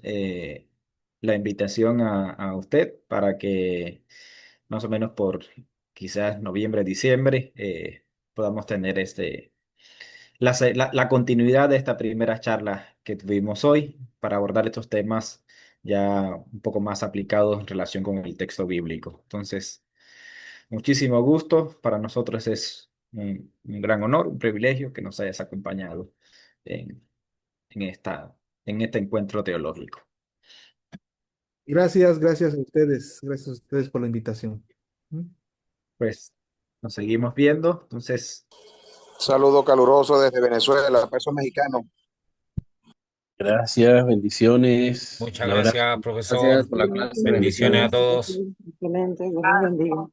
la invitación a usted para que más o menos por quizás noviembre, diciembre, podamos tener la continuidad de esta primera charla que tuvimos hoy para abordar estos temas ya un poco más aplicados en relación con el texto bíblico. Entonces, muchísimo gusto. Para nosotros es un gran honor, un privilegio que nos hayas acompañado en, en en este encuentro teológico. Gracias, gracias a ustedes por la invitación. ¿Mm? Pues nos seguimos viendo. Entonces, Saludo caluroso desde Venezuela, peso mexicano. Gracias, bendiciones, Muchas un abrazo. gracias, Gracias profesor. por la clase, Bendiciones a bendiciones. todos. Excelente, Dios los bendiga.